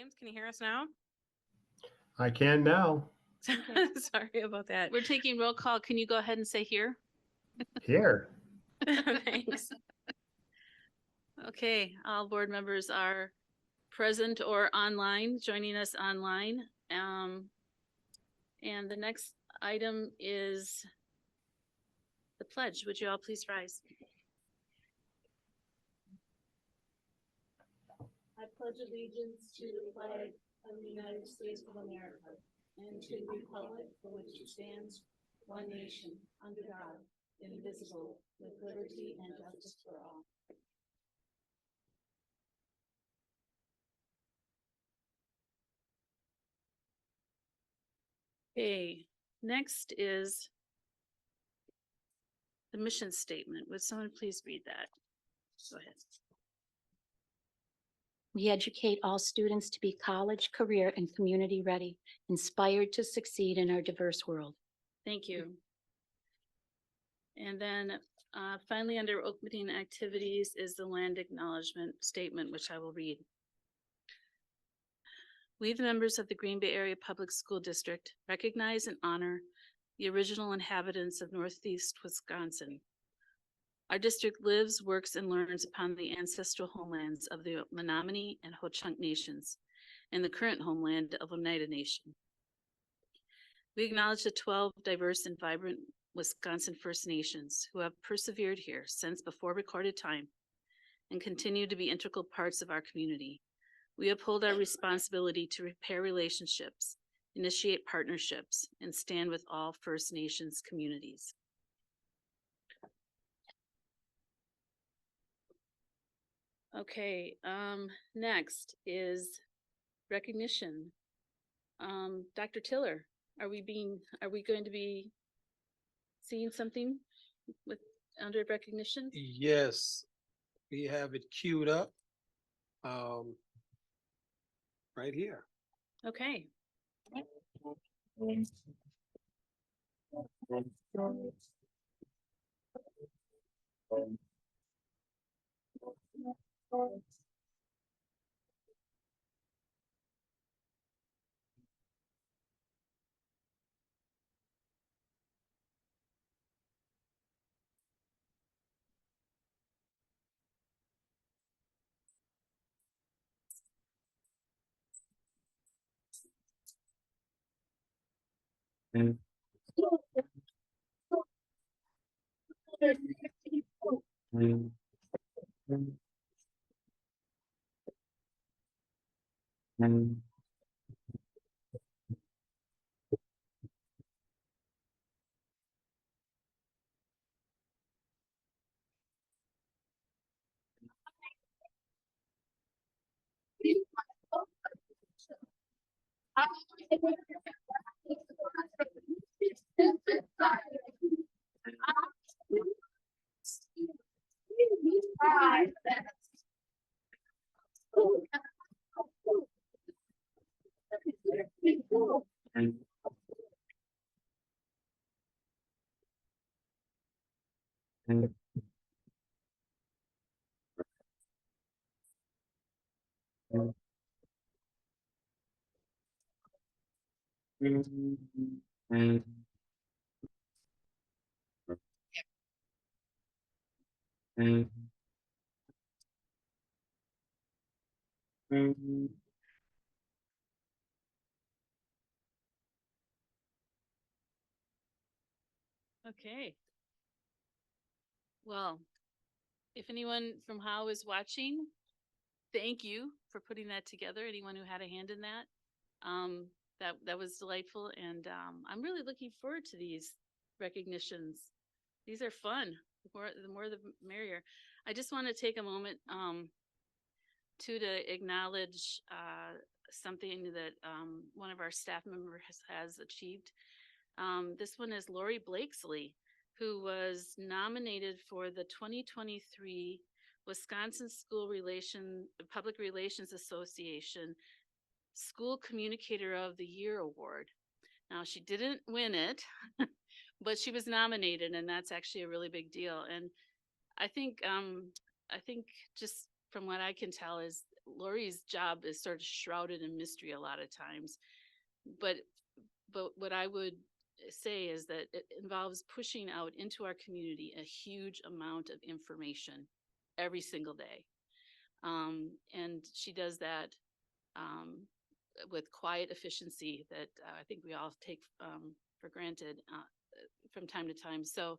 James, can you hear us now? I can now. Sorry about that. We're taking roll call. Can you go ahead and say here? Here. Thanks. Okay, all board members are present or online, joining us online. And the next item is the pledge. Would you all please rise? I pledge allegiance to the flag of the United States of America and to the republic for which it stands, one nation, under God, indivisible, with liberty and justice for all. Okay, next is the mission statement. Would someone please read that? Go ahead. We educate all students to be college, career, and community ready, inspired to succeed in our diverse world. Thank you. And then finally, under opening activities is the land acknowledgement statement, which I will read. We, the members of the Green Bay Area Public School District, recognize and honor the original inhabitants of Northeast Wisconsin. Our district lives, works, and learns upon the ancestral homelands of the Menominee and Ho-Chunk nations and the current homeland of Oneida Nation. We acknowledge the 12 diverse and vibrant Wisconsin First Nations who have persevered here since before recorded time and continue to be integral parts of our community. We uphold our responsibility to repair relationships, initiate partnerships, and stand with all First Nations communities. Okay, next is recognition. Dr. Tiller, are we going to be seeing something with under recognition? Yes, we have it queued up. Right here. Okay. Okay. Well, if anyone from Howe is watching, thank you for putting that together. Anyone who had a hand in that, that was delightful, and I'm really looking forward to these recognitions. These are fun. The more the merrier. I just want to take a moment to acknowledge something that one of our staff members has achieved. This one is Lori Blakesley, who was nominated for the 2023 Wisconsin Public Relations Association School Communicator of the Year Award. Now, she didn't win it, but she was nominated, and that's actually a really big deal. And I think just from what I can tell is Lori's job is sort of shrouded in mystery a lot of times. But what I would say is that it involves pushing out into our community a huge amount of information every single day. And she does that with quiet efficiency that I think we all take for granted from time to time. So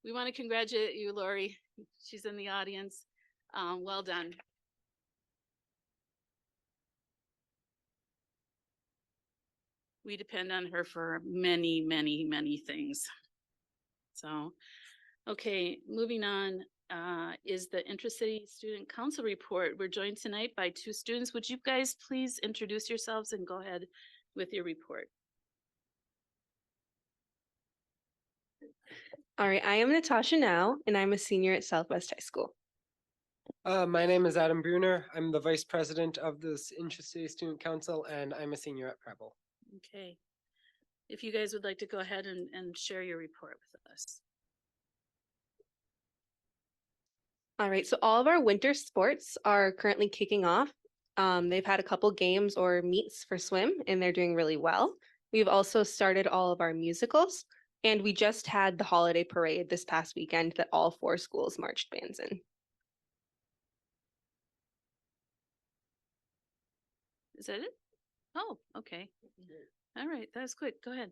we want to congratulate you, Lori. She's in the audience. Well done. We depend on her for many, many, many things. So, okay, moving on is the Intracity Student Council report. We're joined tonight by two students. Would you guys please introduce yourselves and go ahead with your report? All right, I am Natasha now, and I'm a senior at Southwest High School. My name is Adam Bruner. I'm the vice president of this Intracity Student Council, and I'm a senior at Preble. Okay. If you guys would like to go ahead and share your report with us. All right, so all of our winter sports are currently kicking off. They've had a couple games or meets for swim, and they're doing really well. We've also started all of our musicals, and we just had the holiday parade this past weekend that all 4 schools marched bands in. Is that it? Oh, okay. All right, that's quick. Go ahead.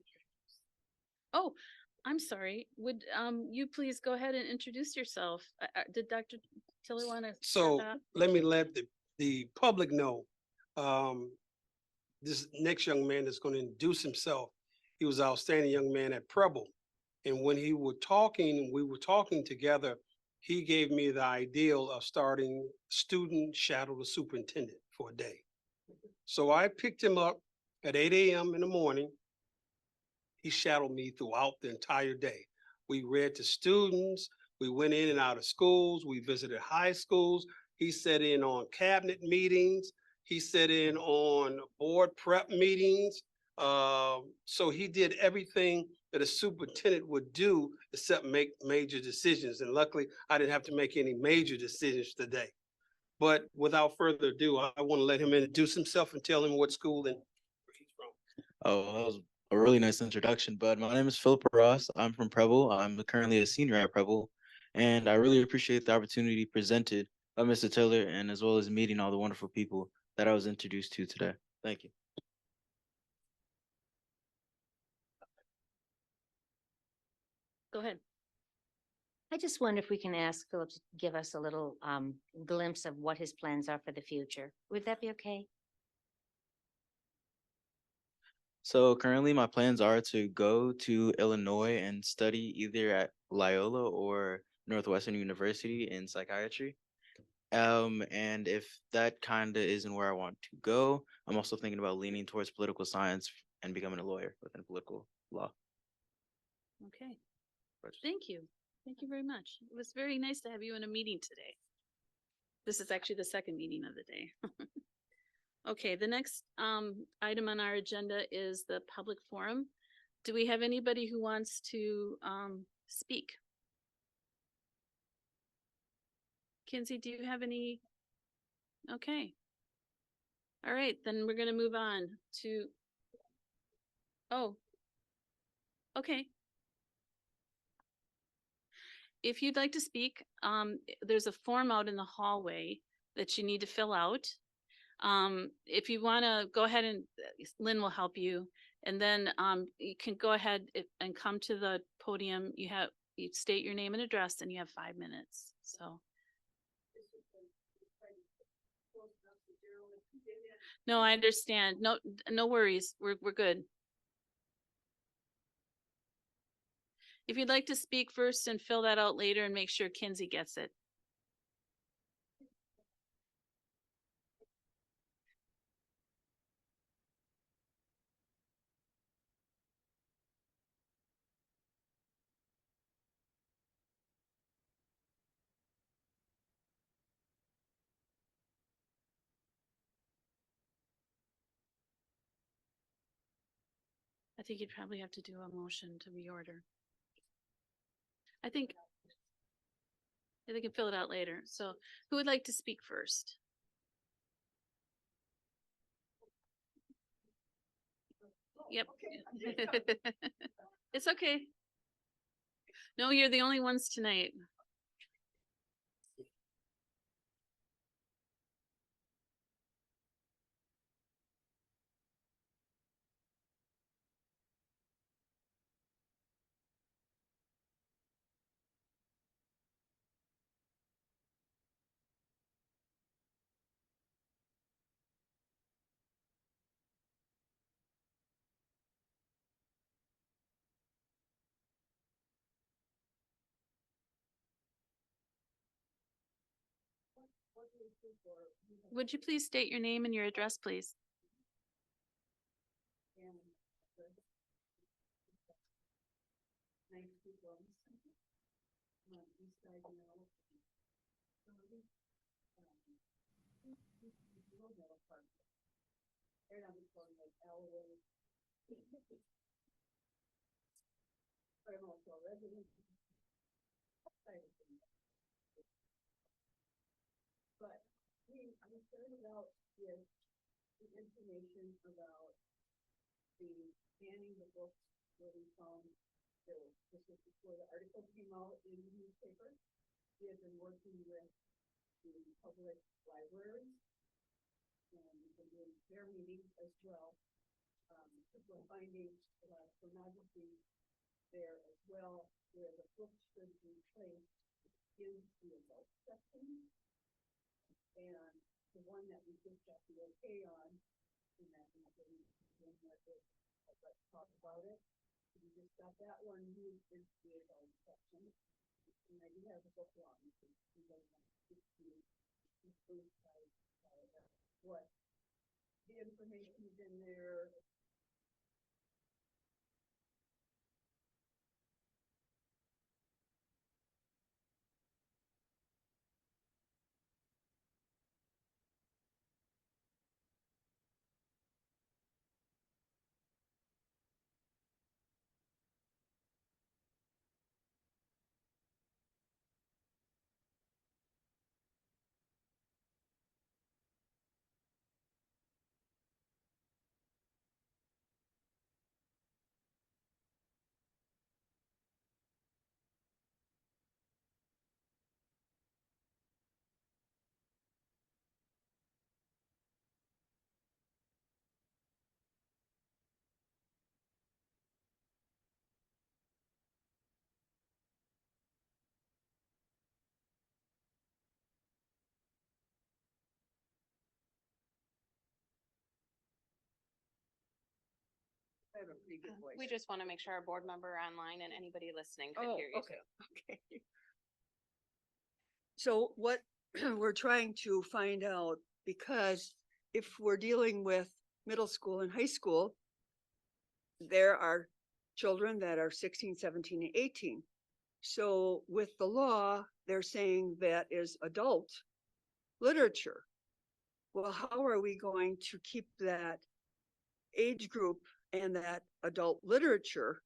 Oh, I'm sorry. Would you please go ahead and introduce yourself? Did Dr. Tiller want to? So let me let the public know. This next young man that's going to introduce himself. He was an outstanding young man at Preble. And when we were talking together, he gave me the ideal of starting student shadow the superintendent for a day. So I picked him up at 8 a.m. in the morning. He shadowed me throughout the entire day. We read to students. We went in and out of schools. We visited high schools. He sat in on cabinet meetings. He sat in on board prep meetings. So he did everything that a superintendent would do except make major decisions. And luckily, I didn't have to make any major decisions today. But without further ado, I want to let him introduce himself and tell him what school and where he's from. Oh, that was a really nice introduction, bud. My name is Philip Ross. I'm from Preble. I'm currently a senior at Preble, and I really appreciate the opportunity presented by Mr. Tiller and as well as meeting all the wonderful people that I was introduced to today. Thank you. Go ahead. I just wonder if we can ask Philip to give us a little glimpse of what his plans are for the future. Would that be okay? So currently my plans are to go to Illinois and study either at Loyola or Northwestern University in psychiatry. And if that kind of isn't where I want to go, I'm also thinking about leaning towards political science and becoming a lawyer within political law. Okay. Thank you. Thank you very much. It was very nice to have you in a meeting today. This is actually the second meeting of the day. Okay, the next item on our agenda is the public forum. Do we have anybody who wants to speak? Kinsey, do you have any? Okay. All right, then we're going to move on to. Oh. Okay. If you'd like to speak, there's a form out in the hallway that you need to fill out. If you want to go ahead and Lynn will help you, and then you can go ahead and come to the podium. You state your name and address, and you have 5 minutes. So. No, I understand. No worries. We're good. If you'd like to speak first and fill that out later and make sure Kinsey gets it. I think you'd probably have to do a motion to reorder. I think they can fill it out later. So who would like to speak first? Yep. It's okay. No, you're the only ones tonight. Would you please state your name and your address, please? We just want to make sure our board member online and anybody listening could Oh, hear you. okay, okay. So what we're trying to find out, because if we're dealing with middle school and high school, there are children that are 16, 17, and 18. So with the law, they're saying that is adult literature. Well, how are we going to keep that age group and that adult literature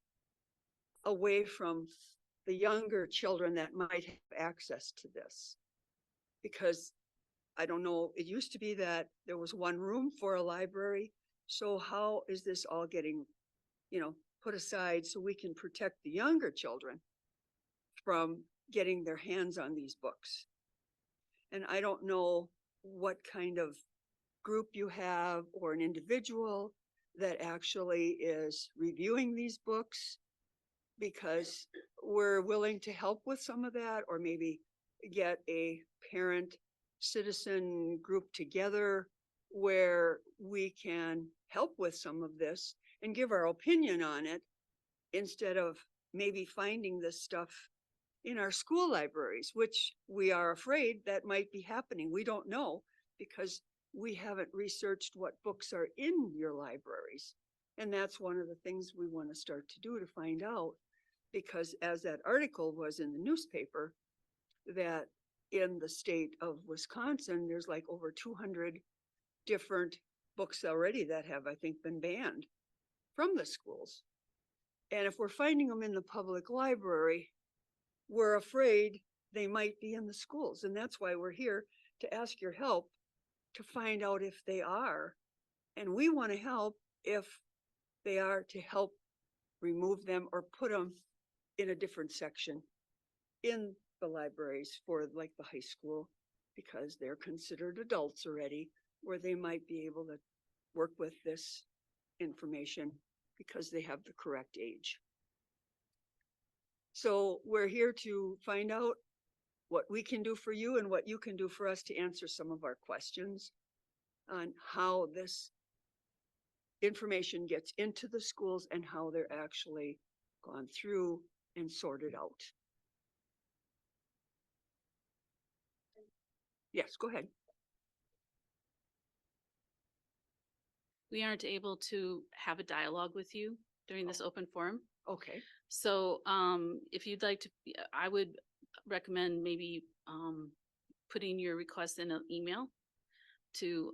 away from the younger children that might have access to this? Because I don't know, it used to be that there was one room for a library. So how is this all getting, put aside so we can protect the younger children from getting their hands on these books? And I don't know what kind of group you have or an individual that actually is reviewing these books, because we're willing to help with some of that, or maybe get a parent citizen group together where we can help with some of this and give our opinion on it, instead of maybe finding this stuff in our school libraries, which we are afraid that might be happening. We don't know, because we haven't researched what books are in your libraries. And that's one of the things we want to start to do, to find out, because as that article was in the newspaper, that in the state of Wisconsin, there's like over 200 different books already that have, I think, been banned from the schools. And if we're finding them in the public library, we're afraid they might be in the schools. And that's why we're here, to ask your help to find out if they are. And we want to help if they are to help remove them or put them in a different section in the libraries for like the high school, because they're considered adults already, where they might be able to work with this information because they have the correct age. So we're here to find out what we can do for you and what you can do for us to answer some of our questions on how this information gets into the schools and how they're actually gone through and sorted out. Yes, go ahead. We aren't able to have a dialogue with you during this open forum. Okay, So if you'd like to, I would recommend maybe putting your request in an email to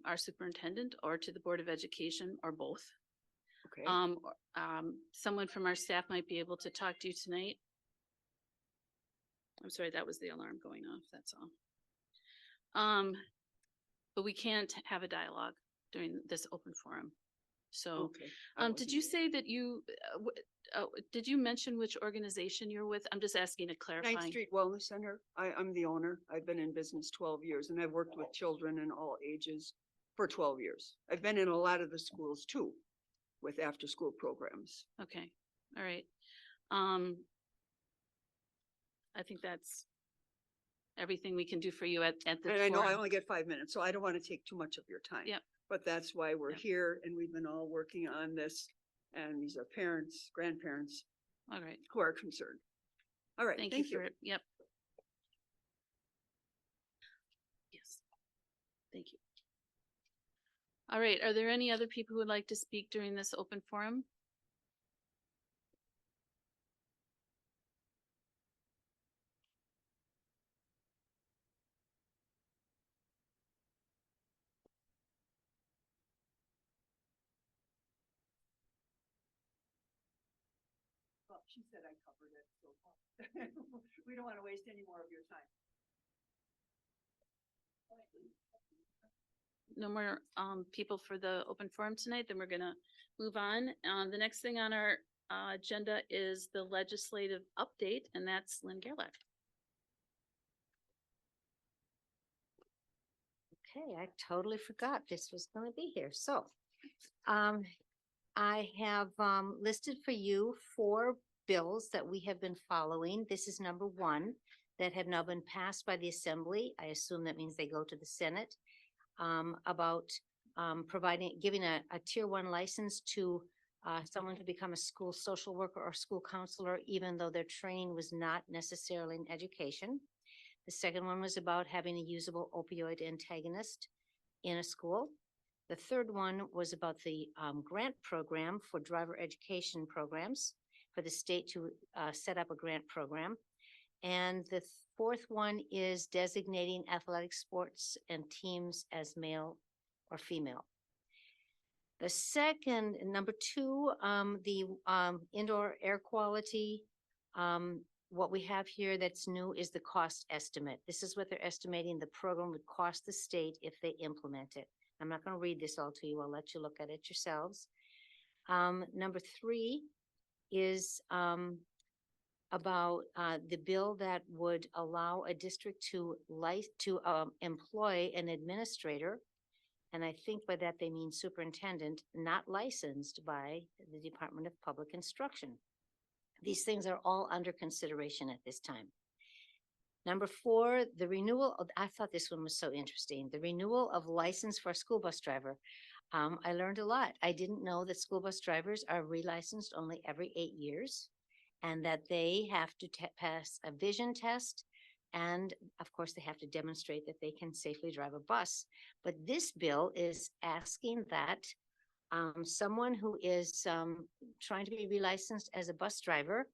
our superintendent or to the Board of Education or both. okay. Someone from our staff might be able to talk to you tonight. I'm sorry, that was the alarm going off, that's all. But we can't have a dialogue during this open forum. So, Okay. I did wasn't you there. say that you, did you mention which organization you're with? I'm just asking to clarify. Ninth Street Wellness Center. I'm the owner. I've been in business 12 years and I've worked with children in all ages for 12 years. I've been in a lot of the schools too with after-school programs. Okay, all right. I think that's everything we can do for you at the And I know I forum. only get 5 minutes, so I don't want to take too much of your time. Yep. But that's why we're Yep. here and we've been all working on this. And these are parents, grandparents All right, who are concerned. All right, thank you for it. Yep. Yes, thank you. All right, are there any other people who would like to speak during this open forum? Well, she said I covered it, so we don't want to waste any more of your time. No more people for the open forum tonight, then we're gonna move on. The next thing on our agenda is the legislative update, and that's Lynn Gerlach. Okay, I totally forgot this was gonna be here. So, I have, listed for you 4 bills that we have been following. This is number 1 that have now been passed by the Assembly. I assume that means they go to the Senate. About, giving a tier 1 license to, someone to become a school social worker or school counselor, even though their training was not necessarily in education. The second one was about having a usable opioid antagonist in a school. The third one was about the grant program for driver education programs for the state to set up a grant program. And the fourth one is designating athletic sports and teams as male or female. The second, number 2, the indoor air quality. What we have here that's new is the cost estimate. This is what they're estimating the program would cost the state if they implement it. I'm not going to read this all to you. I'll let you look at it yourselves. Number 3 is about the bill that would allow a district to employ an administrator. And I think by that they mean superintendent, not licensed by the Department of Public Instruction. These things are all under consideration at this time. Number 4, the renewal of, I thought this one was so interesting, the renewal of license for a school bus driver. I learned a lot. I didn't know that school bus drivers are relicensed only every 8 years and that they have to pass a vision test. And of course, they have to demonstrate that they can safely drive a bus. But this bill is asking that someone who is trying to be relicensed as a bus driver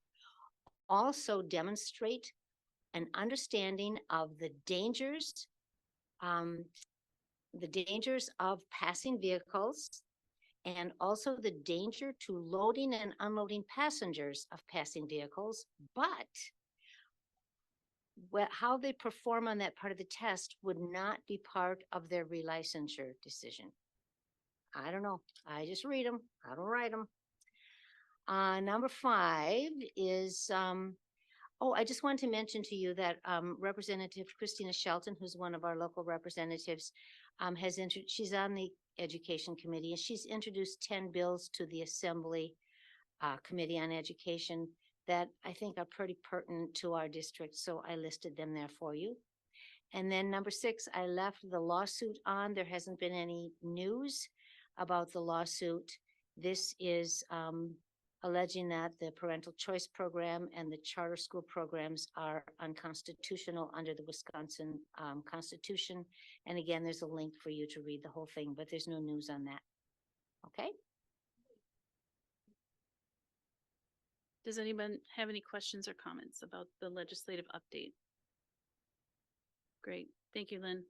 also demonstrate an understanding of the dangers of passing vehicles and also the danger to loading and unloading passengers of passing vehicles, but how they perform on that part of the test would not be part of their relicensure decision. I don't know. I just read them. I don't write them. Number 5 is, oh, I just wanted to mention to you that Representative Christina Shelton, who's one of our local representatives, she's on the Education Committee, and she's introduced 10 bills to the Assembly Committee on Education that I think are pretty pertinent to our district, so I listed them there for you. And then number 6, I left the lawsuit on. There hasn't been any news about the lawsuit. This is alleging that the parental choice program and the charter school programs are unconstitutional under the Wisconsin Constitution. And again, there's a link for you to read the whole thing, but there's no news on that. Okay? Does anyone have any questions or comments about the legislative update? Great. Thank you, Lynn.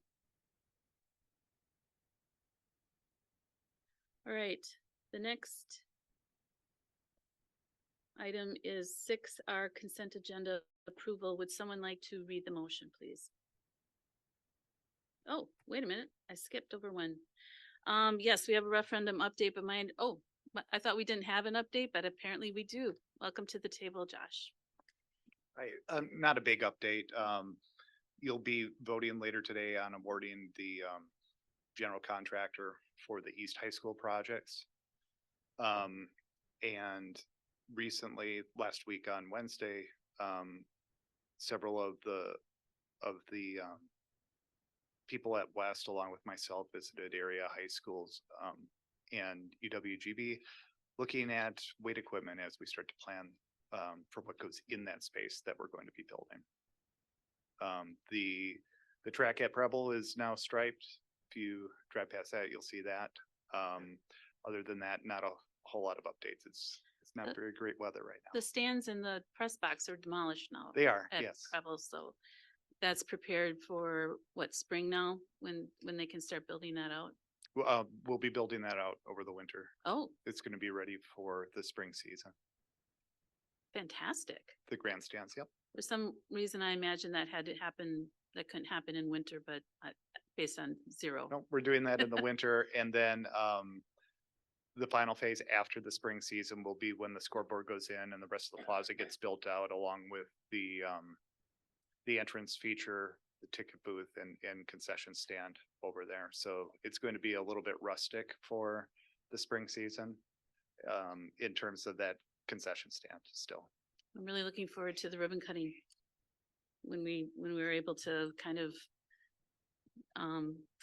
All right, the next item is 6, our consent agenda approval. Would someone like to read the motion, please? Oh, wait a minute. I skipped over one. Yes, we have a referendum update, but I thought we didn't have an update, but apparently we do. Welcome to the table, Josh. Right, not a big update. You'll be voting later today on awarding the general contractor for the East High School projects. And recently, last week on Wednesday, several of the people at West, along with myself, visited area high schools and UWGB, looking at weight equipment as we start to plan for what goes in that space that we're going to be building. The track at Preble is now striped. If you drive past that, you'll see that. Other than that, not a whole lot of updates. It's not very great weather right now. The stands in the press box are demolished now. They are, At yes. Preble, so that's prepared for what, spring now, when they can start building that out? We'll be building that out over the winter. Oh, It's going to be ready for the spring season. fantastic. The grandstands, yep. For some reason, I imagined that couldn't happen in winter, but based on zero. No, we're doing that in the winter, and then the final phase after the spring season will be when the scoreboard goes in and the rest of the plaza gets built out, along with the entrance feature, the ticket booth, and concession stand over there. So it's going to be a little bit rustic for the spring season in terms of that concession stand still. I'm really looking forward to the ribbon cutting when we were able to kind of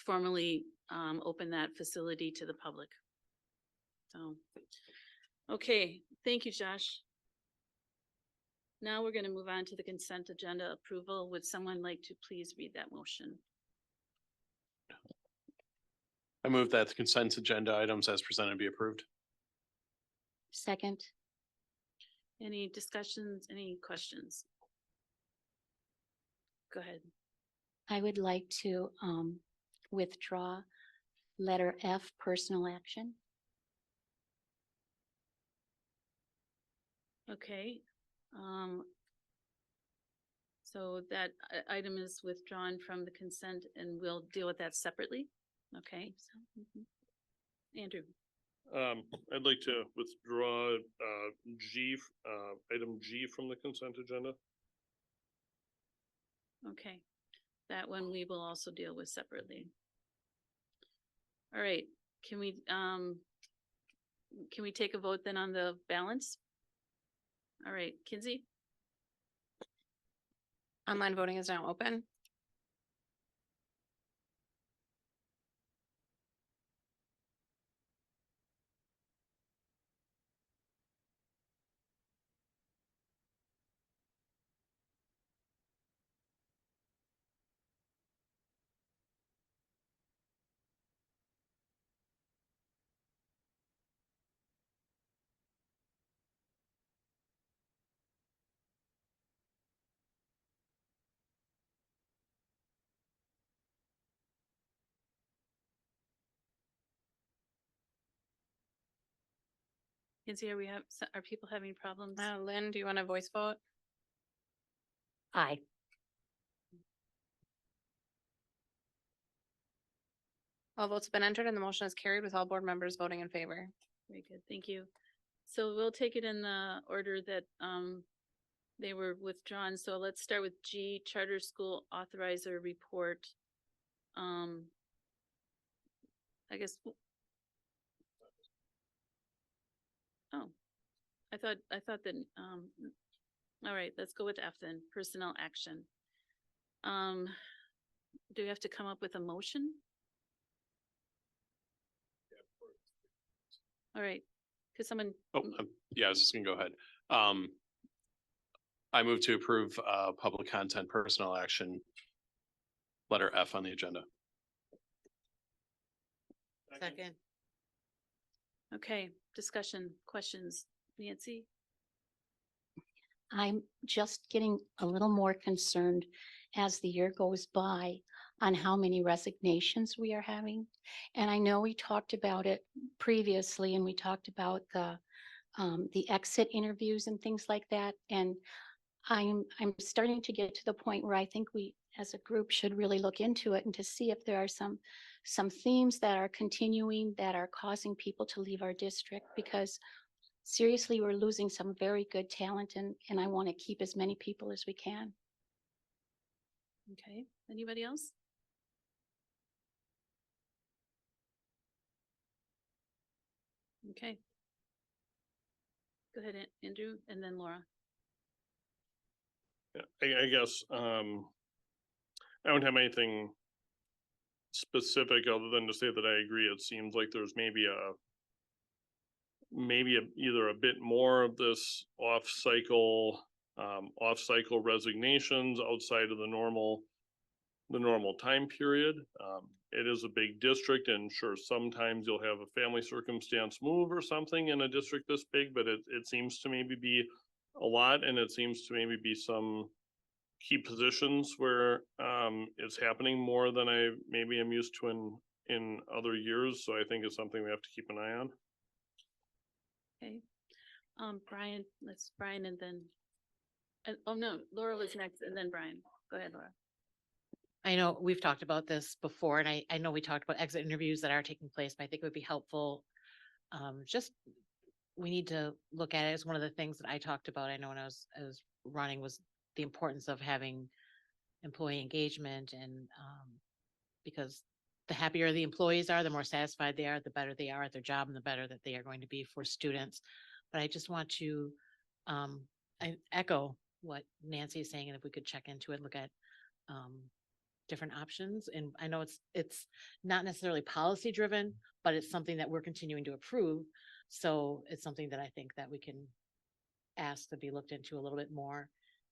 formally open that facility to the public. So, okay, thank you, Josh. Now we're going to move on to the consent agenda approval. Would someone like to please read that motion? I move that the consent agenda items as presented be approved. Second. Any discussions, any questions? Go ahead. I would like to withdraw letter F, personal action. Okay. So that item is withdrawn from the consent and we'll deal with that separately. Okay. So, Andrew. I'd like to withdraw item G from the consent agenda. Okay, that one we will also deal with separately. All right, can we take a vote then on the balance? All right, Kinsey? Online voting is now open. Kinsey, are people having problems? Lynn, do you want a voice vote? Aye. All votes have been entered and the motion is carried with all board members voting in favor. Very good, thank you. So we'll take it in the order that they were withdrawn. So let's start with G, Charter School Authorizer Report. I guess. Oh, I thought that, all right, let's go with F then, personnel action. Do we have to come up with a motion? All right, could someone? Oh, yeah, I was just gonna go ahead. I move to approve public content personnel action. Letter F on the agenda. Second. Okay, discussion, questions, Nancy? I'm just getting a little more concerned as the year goes by on how many resignations we are having. And I know we talked about it previously and we talked about the exit interviews and things like that. And I'm starting to get to the point where I think we as a group should really look into it and to see if there are some themes that are continuing that are causing people to leave our district, because seriously, we're losing some very good talent and I want to keep as many people as we can. Okay, anybody else? Okay. Go ahead, Andrew, and then Laura. Yeah, I guess, I don't have anything specific other than to say that I agree. It seems like there's maybe either a bit more of this off-cycle resignations outside of the normal time period. It is a big district, and sure, sometimes you'll have a family circumstance move or something in a district this big, but it seems to maybe be a lot, and it seems to maybe be some key positions where it's happening more than I maybe am used to in other years. So I think it's something we have to keep an eye on. Okay. Brian, let's Brian and then, oh no, Laura was next and then Brian. Go ahead, Laura. I know we've talked about this before, and I know we talked about exit interviews that are taking place, but I think it would be helpful. We need to look at it as one of the things that I talked about. I know when I was running was the importance of having employee engagement, and because the happier the employees are, the more satisfied they are, the better they are at their job and the better that they are going to be for students. But I just want to I echo what Nancy is saying, and if we could check into it, look at different options. And I know it's not necessarily policy driven, but it's something that we're continuing to approve. So it's something that I think that we can ask to be looked into a little bit more.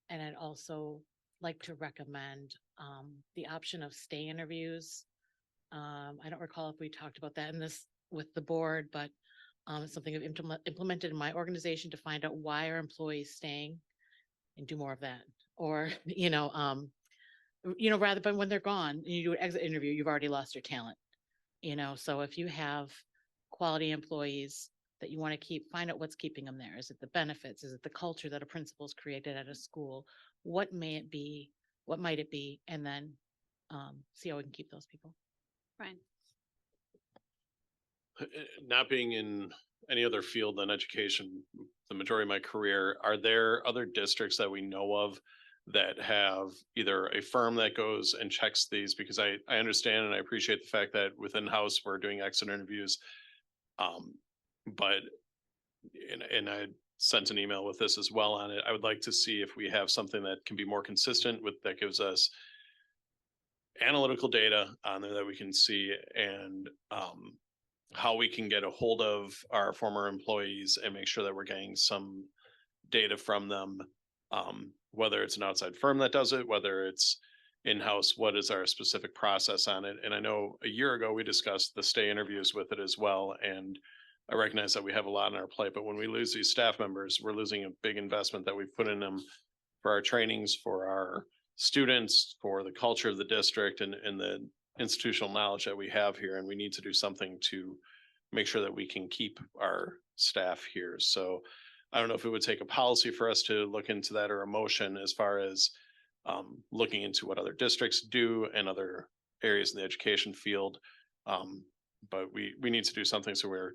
And I'd also like to recommend the option of stay interviews. I don't recall if we talked about that in this with the board, but it's something I've implemented in my organization to find out why are employees staying and do more of that. Or, rather than when they're gone and you do an exit interview, you've already lost your talent, so if you have quality employees that you want to keep, find out what's keeping them there. Is it the benefits? Is it the culture that a principal's created at a school? What may it be? What might it be? And then see how we can keep those people. Brian. Not being in any other field than education, the majority of my career, are there other districts that we know of that have either a firm that goes and checks these? Because I understand and I appreciate the fact that within house we're doing exit interviews. But I sent an email with this as well on it. I would like to see if we have something that can be more consistent with, that gives us analytical data on there that we can see, and how we can get a hold of our former employees and make sure that we're getting some data from them. Whether it's an outside firm that does it, whether it's in-house, what is our specific process on it? And I know a year ago we discussed the stay interviews with it as well. And I recognize that we have a lot on our plate, but when we lose these staff members, we're losing a big investment that we've put in them for our trainings, for our students, for the culture of the district, and the institutional knowledge that we have here. And we need to do something to make sure that we can keep our staff here. So I don't know if it would take a policy for us to look into that, or a motion as far as looking into what other districts do and other areas in the education field But we need to do something so we're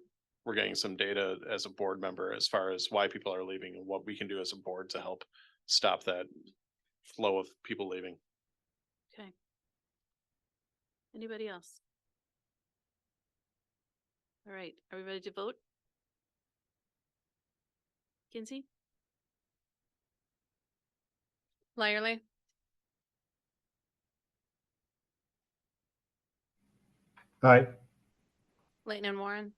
getting some data as a board member as far as why people are leaving and what we can do as a board to help stop that flow of people leaving. Okay. Anybody else? All right, are we ready to vote? Kinsey? Lyerly, Aye. Leighton and Warren,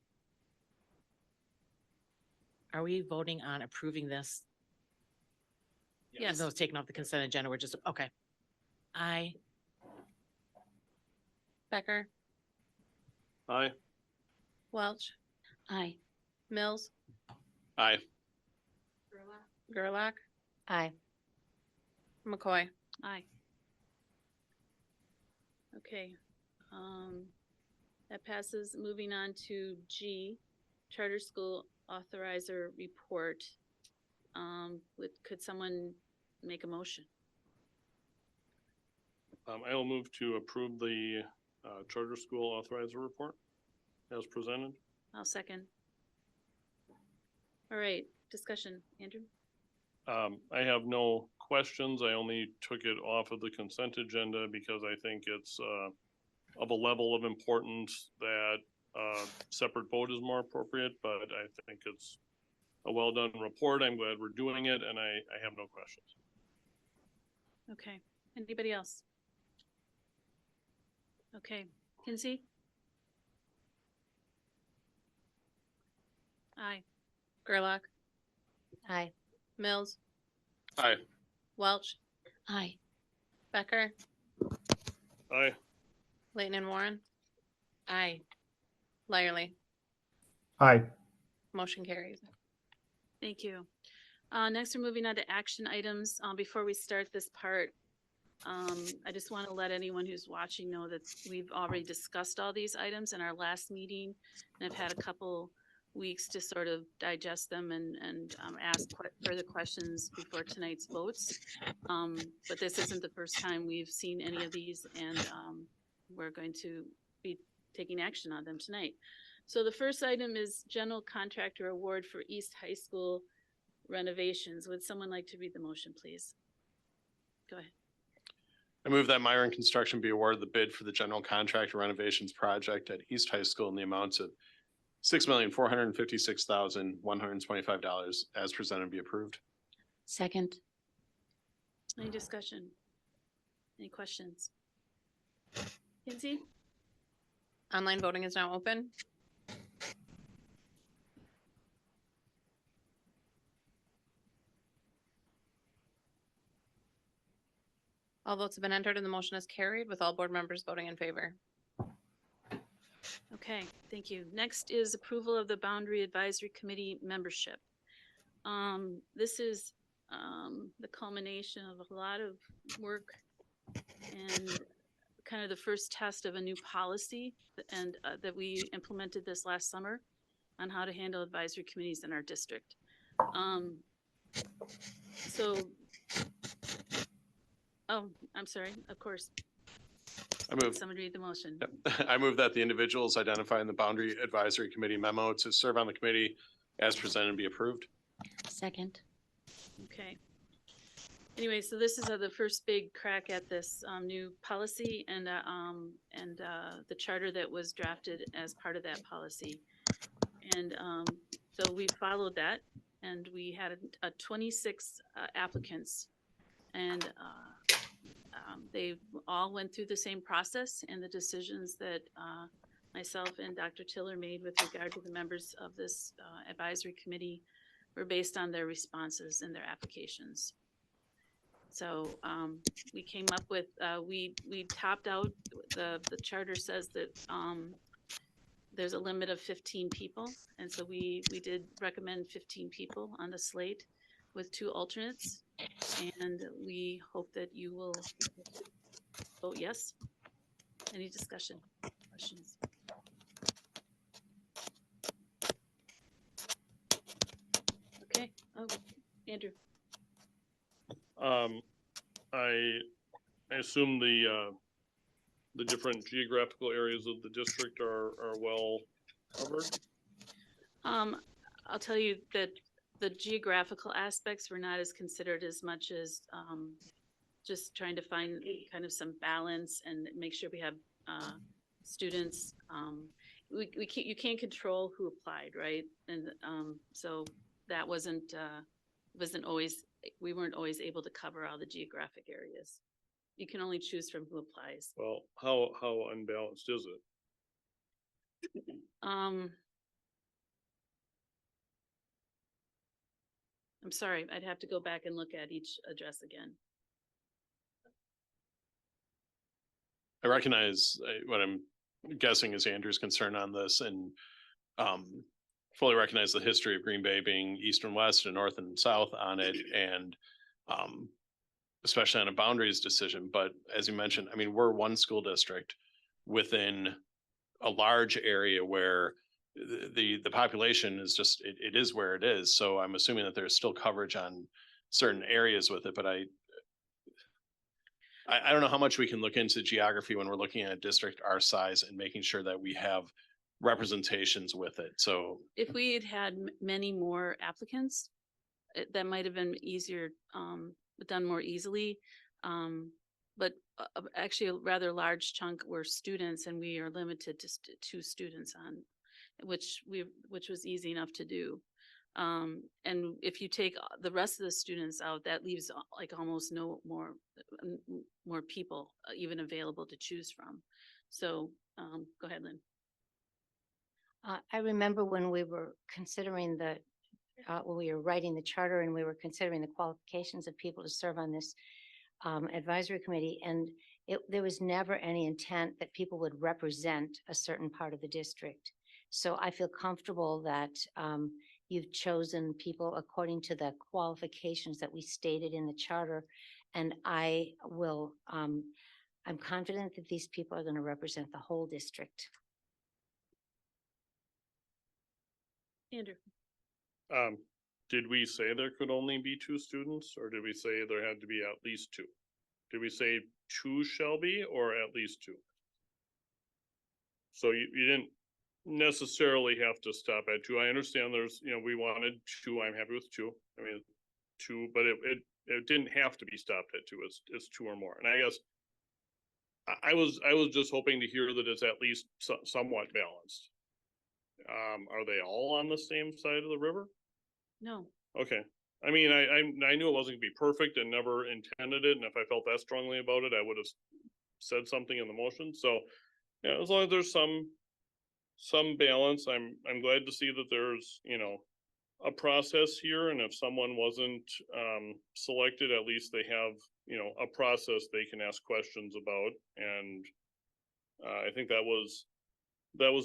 Are we voting on approving this? Even Yes. though it's taken off the consent agenda, we're just, okay. Aye. Becker, Aye. Welch, Aye. Mills, Aye. Gerlach, Aye. McCoy. Aye. Okay, that passes. Moving on to G, Charter School Authorizer Report. Could someone make a motion? I will move to approve the charter school authorizer report as presented. I'll second. All right, discussion, Andrew? I have no questions. I only took it off of the consent agenda because I think it's of a level of importance that separate vote is more appropriate, but I think it's a well-done report. I'm glad we're doing it, and I have no questions. Okay, anybody else? Okay, Kinsey? Aye. Gerlach, Aye. Mills, Aye. Welch, Aye. Becker, Aye. Leighton and Warren, Aye. Lyerly. Aye. Motion carries. Thank you. Next, we're moving on to action items. Before we start this part, I just want to let anyone who's watching know that we've already discussed all these items in our last meeting, and I've had a couple weeks to sort of digest them and ask further questions before tonight's votes. But this isn't the first time we've seen any of these, and we're going to be taking action on them tonight. So the first item is general contractor award for East High School renovations. Would someone like to read the motion, please? Go ahead. I move that Myron Construction be awarded the bid for the general contractor renovations project at East High School in the amounts of $6,456,125 as presented be approved. Second. Any discussion? Any questions? Kinsey? Online voting is now open. All votes have been entered and the motion is carried with all board members voting in favor. Okay, thank you. Next is approval of the Boundary Advisory Committee membership. This is the culmination of a lot of work and kind of the first test of a new policy and that we implemented this last summer on how to handle advisory committees in our district. Oh, I'm sorry, of course. I move. Someone read the motion. I move that the individuals identified in the Boundary Advisory Committee memo to serve on the committee as presented be approved. Second. Okay. Anyway, so this is the first big crack at this new policy and the charter that was drafted as part of that policy. And so we followed that, and we had 26 applicants, and they all went through the same process, and the decisions that myself and Dr. Tiller made with regard to the members of this advisory committee were based on their responses and their applications. So we came up with, we topped out, the charter says that there's a limit of 15 people. And so we did recommend 15 people on the slate with 2 alternates. And we hope that you will vote yes. Any discussion, questions? Okay, oh, Andrew. I assume the the different geographical areas of the district are well covered? I'll tell you that the geographical aspects were not as considered as much as, just trying to find kind of some balance and make sure we have, students, you can't control who applied, right? And, so that wasn't always, we weren't always able to cover all the geographic areas. You can only choose from who applies. Well, how unbalanced is it? I'm sorry, I'd have to go back and look at each address again. I recognize what I'm guessing is Andrew's concern on this and fully recognize the history of Green Bay being east and west and north and south on it and especially on a boundaries decision. But as you mentioned, I mean, we're one school district within a large area where the population is just, it is where it is. So I'm assuming that there's still coverage on certain areas with it, but I don't know how much we can look into geography when we're looking at a district our size and making sure that we have representations with it. So If we had had many more applicants, that might have been easier, done more easily. But actually a rather large chunk were students and we are limited to two students on, which was easy enough to do. And if you take the rest of the students out, that leaves like almost no more people even available to choose from. So, go ahead, Lynn. I remember when we were considering when we were writing the charter and we were considering the qualifications of people to serve on this advisory committee, and there was never any intent that people would represent a certain part of the district. So I feel comfortable that you've chosen people according to the qualifications that we stated in the charter. And I'm confident that these people are going to represent the whole district. Andrew. Did we say there could only be two students, or did we say there had to be at least two? Did we say two shall be, or at least two? So you didn't necessarily have to stop at two. I understand there's, we wanted two. I'm happy with two. I mean, two, but it didn't have to be stopped at two. It's two or more. And I guess I was just hoping to hear that it's at least somewhat balanced. Are they all on the same side of the river? No. Okay. I mean, I knew it wasn't gonna be perfect and never intended it. And if I felt that strongly about it, I would have said something in the motion. So yeah, as long as there's some balance, I'm glad to see that there's, a process here. And if someone wasn't selected, at least they have, a process they can ask questions about. And I think that was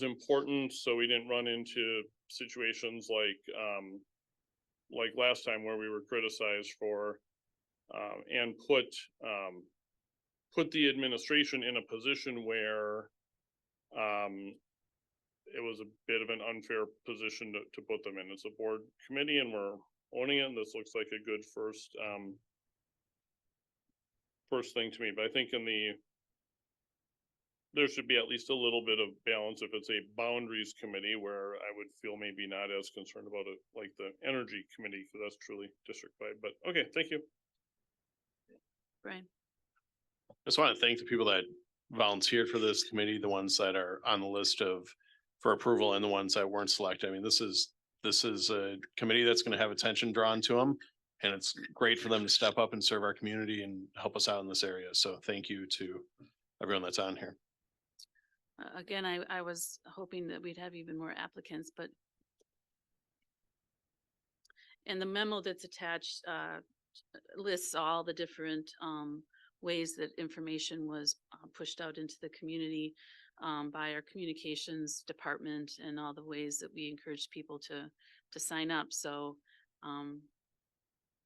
important, so we didn't run into situations like last time where we were criticized for and put the administration in a position where it was a bit of an unfair position to put them in. It's a board committee and we're owning it, and this looks like a good first thing to me. But I think there should be at least a little bit of balance if it's a boundaries committee, where I would feel maybe not as concerned about it like the energy committee, because that's truly district-wide. But okay, thank you. Brian. I just want to thank the people that volunteered for this committee, the ones that are on the list for approval and the ones that weren't selected. I mean, this is a committee that's going to have attention drawn to them, and it's great for them to step up and serve our community and help us out in this area. So thank you to everyone that's on here. Again, I was hoping that we'd have even more applicants, but and the memo that's attached lists all the different ways that information was pushed out into the community by our communications department, and all the ways that we encourage people to sign up. So,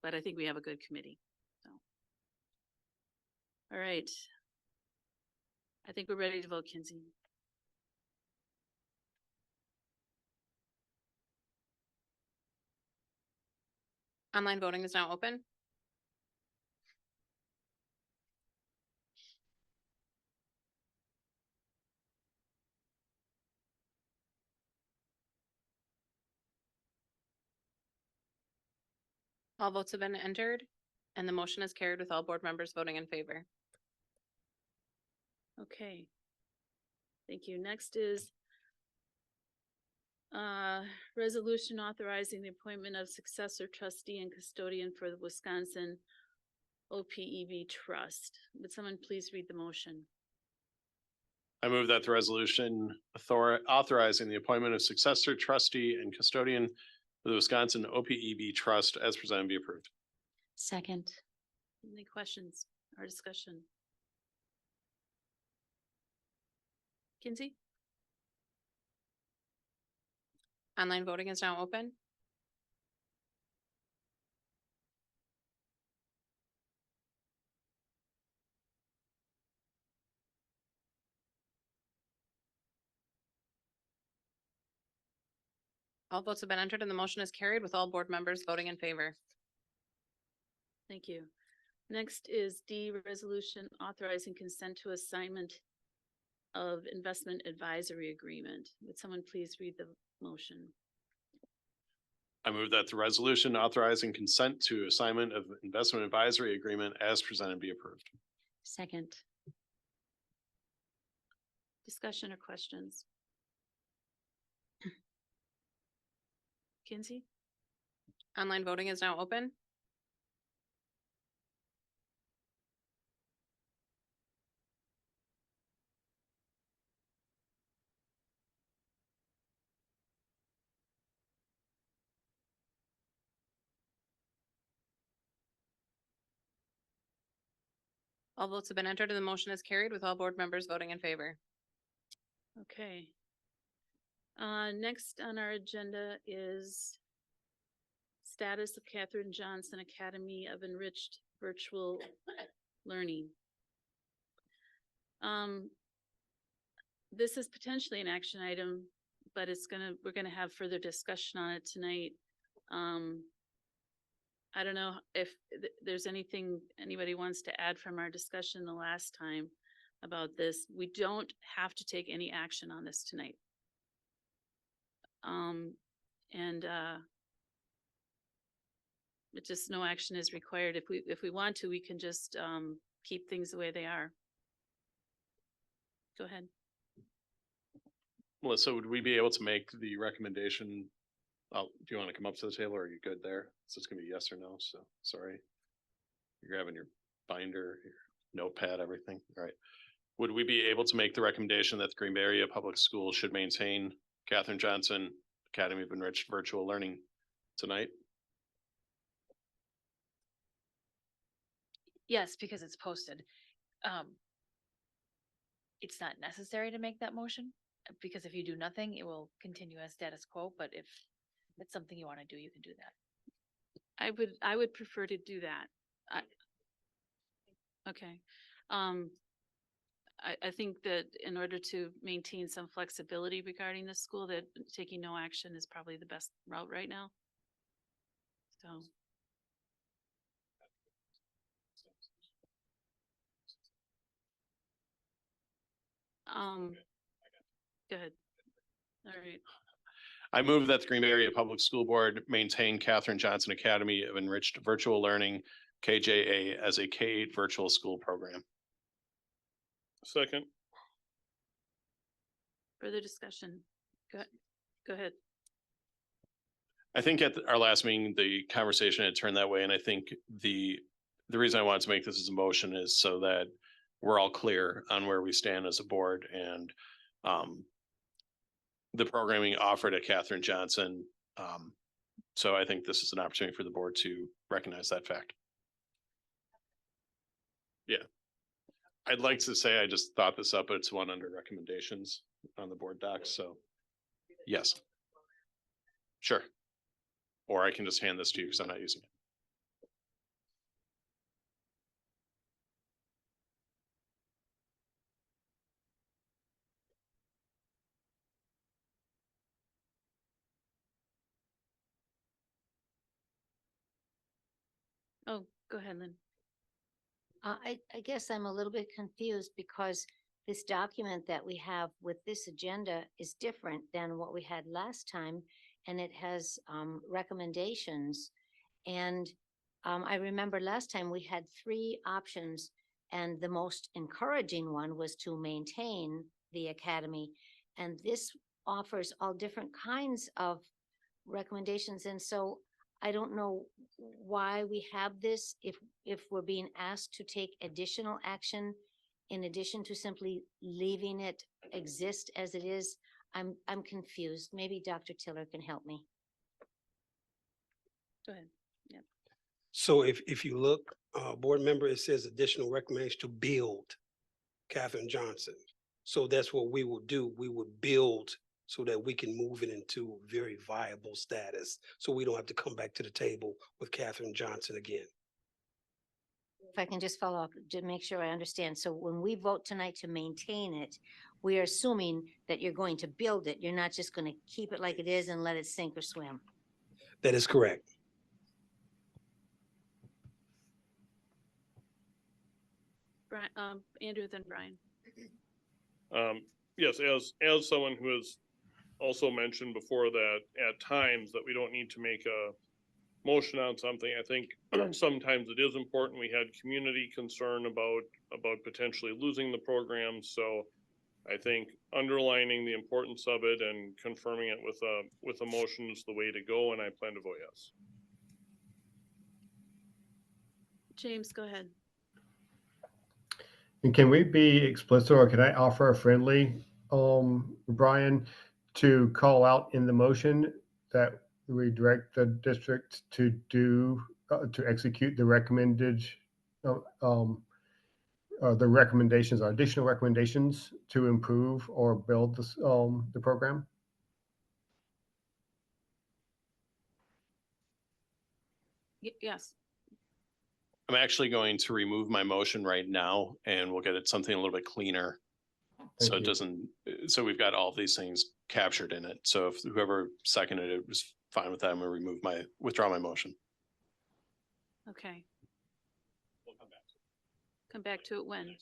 but I think we have a good committee. So, all right. I think we're ready to vote, Kinsey. Online voting is now open. All votes have been entered and the motion is carried with all board members voting in favor. Okay. Thank you. Next is resolution authorizing the appointment of successor trustee and custodian for the Wisconsin OPEB Trust. Would someone please read the motion? I move that the resolution authorizing the appointment of successor trustee and custodian for the Wisconsin OPEB Trust as presented be approved. Second. Any questions or discussion? Kinsey? Online voting is now open. All votes have been entered and the motion is carried with all board members voting in favor. Thank you. Next is D, resolution authorizing consent to assignment of investment advisory agreement. Would someone please read the motion? I move that the resolution authorizing consent to assignment of investment advisory agreement as presented be approved. Second. Discussion or questions? Kinsey? Online voting is now open. All votes have been entered and the motion is carried with all board members voting in favor. Okay. Next on our agenda is status of Catherine Johnson Academy of Enriched Virtual Learning. This is potentially an action item, but we're gonna have further discussion on it tonight. I don't know if there's anything anybody wants to add from our discussion the last time about this. We don't have to take any action on this tonight. It just no action is required. If we want to, we can just keep things the way they are. Go ahead. Melissa, would we be able to make the recommendation? Oh, do you want to come up to the table or are you good there? So it's gonna be yes or no, so sorry. You're grabbing your binder, your notepad, everything, all right. Would we be able to make the recommendation that the Green Bay Area Public Schools should maintain Catherine Johnson Academy of Enriched Virtual Learning tonight? Yes, because it's posted. It's not necessary to make that motion, because if you do nothing, it will continue as status quo, but if it's something you want to do, you can do that. I would prefer to do that. Okay. I think that in order to maintain some flexibility regarding the school, that taking no action is probably the best route right now. So. Go ahead. All right. I move that the Green Bay Area Public School Board maintain Catherine Johnson Academy of Enriched Virtual Learning, KJA, as a K-8 virtual school program. Second. Further discussion. Go ahead. I think at our last meeting, the conversation had turned that way, and I think the reason I wanted to make this as a motion is so that we're all clear on where we stand as a board and the programming offered at Catherine Johnson. So I think this is an opportunity for the board to recognize that fact. Yeah. I'd like to say I just thought this up, but it's one under recommendations on the board docs, so yes. Sure. Or I can just hand this to you because I'm not using it. Oh, go ahead, Lynn. I guess I'm a little bit confused because this document that we have with this agenda is different than what we had last time. And it has recommendations. And I remember last time we had three options, and the most encouraging one was to maintain the academy. And this offers all different kinds of recommendations, and so I don't know why we have this, if we're being asked to take additional action in addition to simply leaving it exist as it is. I'm confused. Maybe Dr. Tiller can help me. Go ahead. So if you look, board member, it says additional recommendations to build Catherine Johnson. So that's what we will do. We would build so that we can move it into a very viable status. So we don't have to come back to the table with Catherine Johnson again. If I can just follow up to make sure I understand. So when we vote tonight to maintain it, we are assuming that you're going to build it. You're not just going to keep it like it is and let it sink or swim. That is correct. Brian, Andrew, then Brian. Yes, as someone who has also mentioned before that at times that we don't need to make a motion on something, I think sometimes it is important. We had community concern about potentially losing the program. So I think underlining the importance of it and confirming it with a motion is the way to go, and I plan to vote yes. James, go ahead. And can we be explicit, or can I offer a friendly, Brian, to call out in the motion that we direct the district to do, to execute the recommended, the recommendations, or additional recommendations to improve or build this, the program? Yes. I'm actually going to remove my motion right now and we'll get it something a little bit cleaner. So Thank it you. doesn't, so we've got all of these things captured in it. So if whoever seconded it was fine with that, I'm gonna withdraw my motion. Okay. Come back to it when?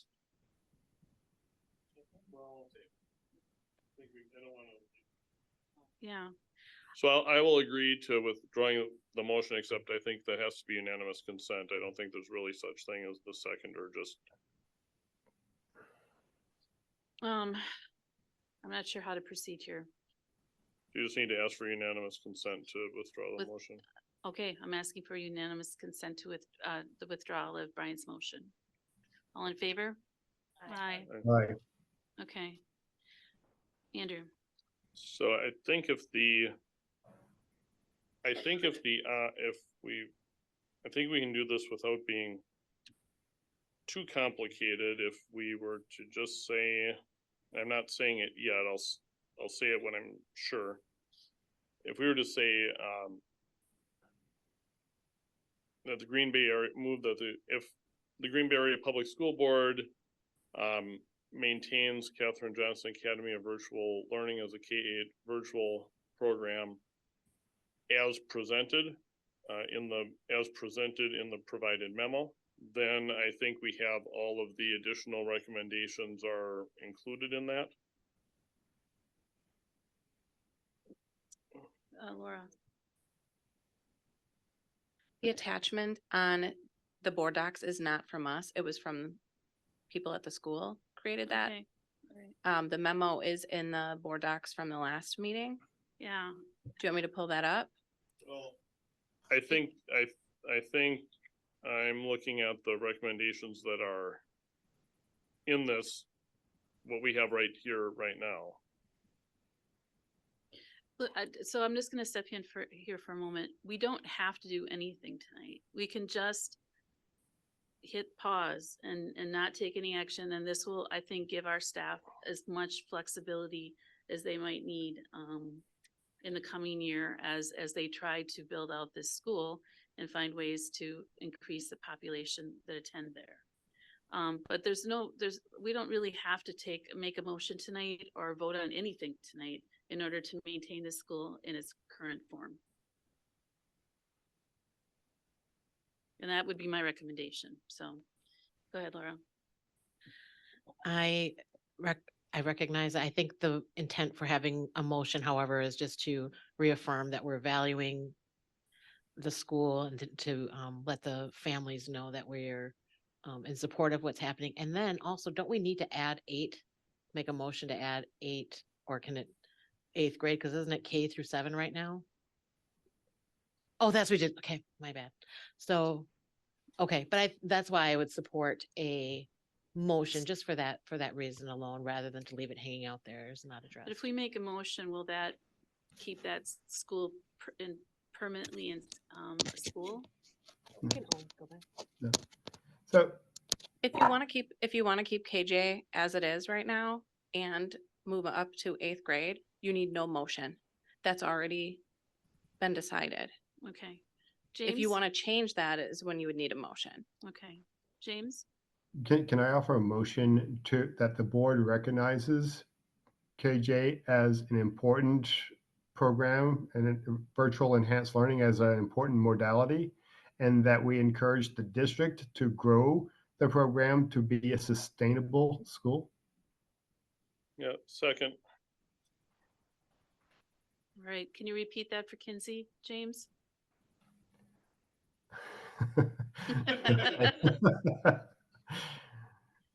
Yeah. So I will agree to withdrawing the motion, except I think that has to be unanimous consent. I don't think there's really such thing as the second or just. I'm not sure how to proceed here. You just need to ask for unanimous consent to withdraw the motion. Okay, I'm asking for unanimous consent to the withdrawal of Brian's motion. All in favor? Aye. Right. Okay. Andrew. So I think if we can do this without being too complicated. If we were to just say, I'm not saying it yet, I'll say it when I'm sure. If we were to say, that the Green Bay area move that if the Green Bay Area Public School Board maintains Catherine Johnson Academy of Virtual Learning as a K-8 virtual program as presented in the provided memo, then I think we have all of the additional recommendations are included in that. Laura. The attachment on the board docs is not from us. It was from people at the school created that. Okay. All right. The memo is in the board docs from the last meeting. Yeah. Do you want me to pull that up? Well, I think I'm looking at the recommendations that are in this, what we have right here, right now. Look, so I'm just going to step in here for a moment. We don't have to do anything tonight. We can just hit pause and not take any action. And this will, I think, give our staff as much flexibility as they might need in the coming year as they try to build out this school and find ways to increase the population that attend there. But we don't really have to make a motion tonight or vote on anything tonight in order to maintain the school in its current form. And that would be my recommendation. So go ahead, Laura. I recognize, I think the intent for having a motion, however, is just to reaffirm that we're valuing the school and to let the families know that we're in support of what's happening. And then also, don't we need to add 8, make a motion to add 8, or can it 8th grade? Because isn't it K through 7 right now? Oh, that's what we did. Okay, my bad. So, okay, but that's why I would support a motion just for that reason alone, rather than to leave it hanging out there as not addressed. But if we make a motion, will that keep that school permanently in school? We can always go back. So If you want to keep KJ as it is right now and move up to 8th grade, you need no motion. That's already been decided. Okay. James? If you want to change that is when you would need a motion. Okay. James? can I offer a motion that the board recognizes KJ as an important program and virtual enhanced learning as an important modality, and that we encourage the district to grow the program to be a sustainable school? Yeah, second. All right. Can you repeat that for Kinsey, James?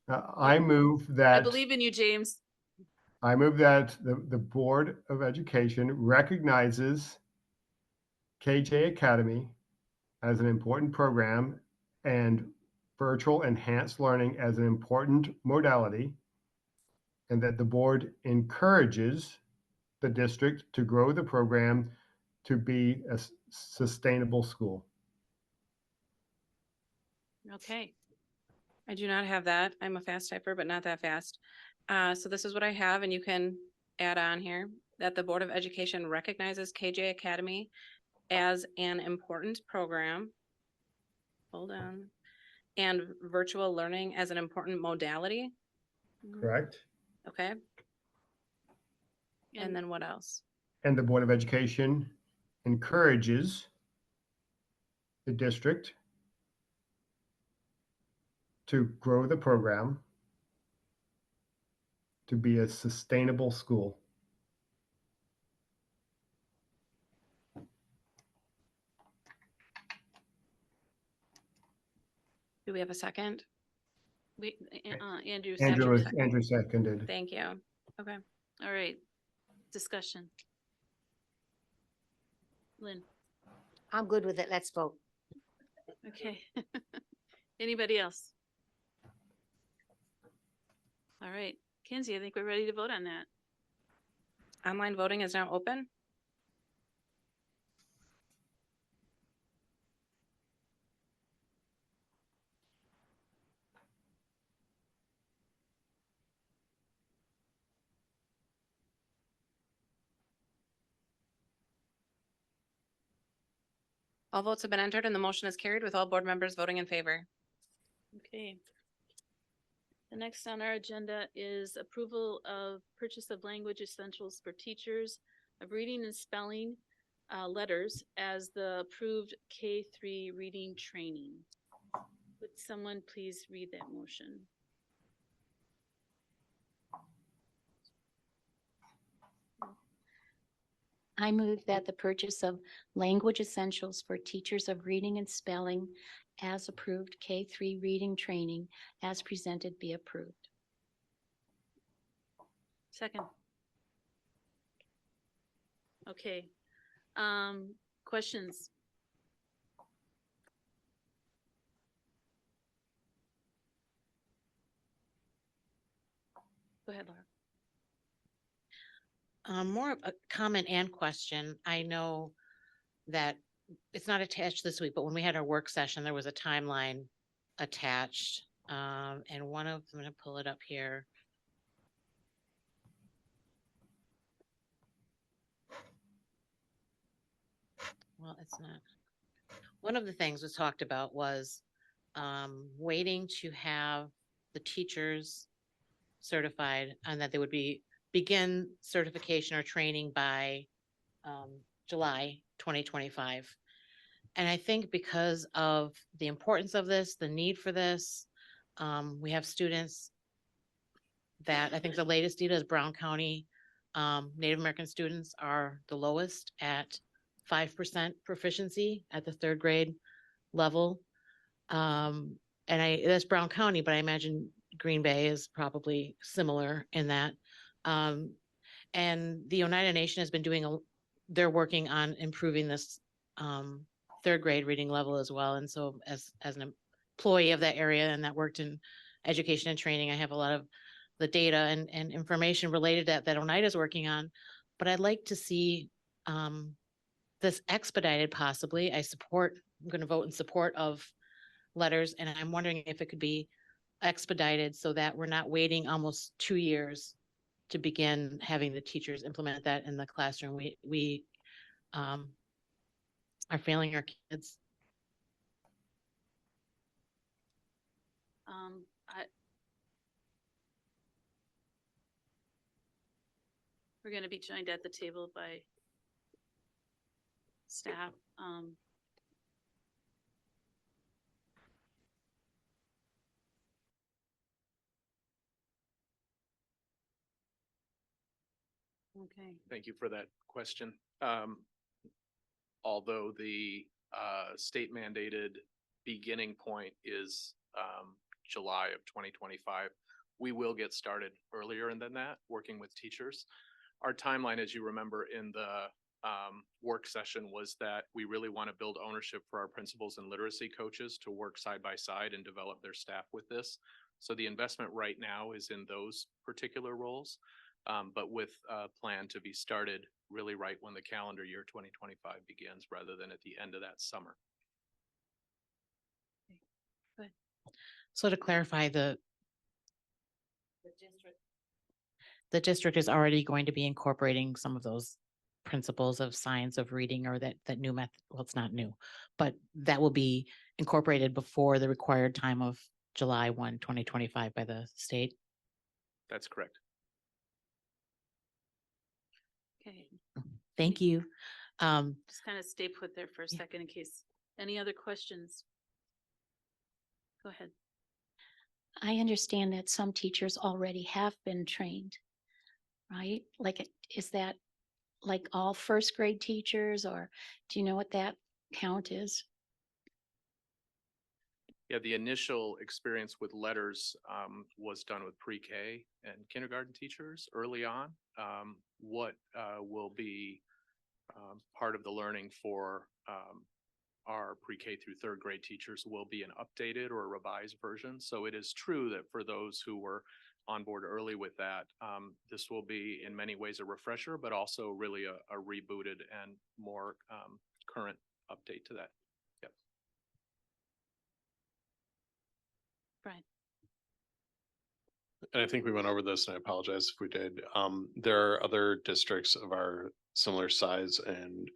I move I that believe in you, James. the Board of Education recognizes KJ Academy as an important program and virtual enhanced learning as an important modality, and that the board encourages the district to grow the program to be a sustainable school. Okay. I do not have that. I'm a fast typer, but not that fast. So this is what I have, and you can add on here that the Board of Education recognizes KJ Academy as an important program. Hold on. And virtual learning as an important modality. Correct? Okay. And then what else? And the Board of Education encourages the district to grow the program to be a sustainable school. Do we have a second? Wait, Andrew. Andrew seconded. Thank you. Okay. All right. Discussion. Lynn. I'm good with it. Let's vote. Okay. Anybody else? All right. Kinsey, I think we're ready to vote on that. Online voting is now open. All votes have been entered and the motion is carried with all board members voting in favor. Okay. The next on our agenda is approval of purchase of language essentials for teachers of reading and spelling letters as the approved K-3 reading training. Would someone please read that motion? I move that the purchase of language essentials for teachers of reading and spelling as approved K-3 reading training as presented be approved. Second. Okay. Questions? Go ahead, Laura. More of a comment and question. I know that it's not attached this week, but when we had our work session, there was a timeline attached. And one of, I'm going to pull it up here. Well, it's not. One of the things was talked about was waiting to have the teachers certified and that they would begin certification or training by July 2025. And I think because of the importance of this, the need for this, we have students that I think the latest data is Brown County Native American students are the lowest at 5% proficiency at the third grade level. And that's Brown County, but I imagine Green Bay is probably similar in that. And the Oneida Nation has been they're working on improving this third grade reading level as well. And so as an employee of that area and that worked in education and training, I have a lot of the data and information related to that Oneida is working on. But I'd like to see this expedited possibly. I'm going to vote in support of letters, and I'm wondering if it could be expedited so that we're not waiting almost 2 years to begin having the teachers implement that in the classroom. We are failing our kids. We're going to be joined at the table by staff. Okay. Thank you for that question. Although the state mandated beginning point is July of 2025, we will get started earlier than that, working with teachers. Our timeline, as you remember in the work session, was that we really want to build ownership for our principals and literacy coaches to work side by side and develop their staff with this. So the investment right now is in those particular roles. But with a plan to be started really right when the calendar year 2025 begins, rather than at the end of that summer. Good. So to clarify, the district is already going to be incorporating some of those principles of science of reading, or that new method. Well, it's not new, but that will be incorporated before the required time of July 1, 2025 by the state. That's correct. Okay. Thank you. Just kind of stay put there for a second in case any other questions. Go ahead. I understand that some teachers already have been trained, right? Like, is that like all first grade teachers, or do you know what that count is? Yeah, the initial experience with letters was done with pre-K and kindergarten teachers early on. What will be part of the learning for our pre-K through third grade teachers will be an updated or a revised version. So it is true that for those who were on board early with that, this will be in many ways a refresher, but also really a rebooted and more current update to that. Yep. Brian. And I think we went over this, and I apologize if we did. There are other districts of our similar size and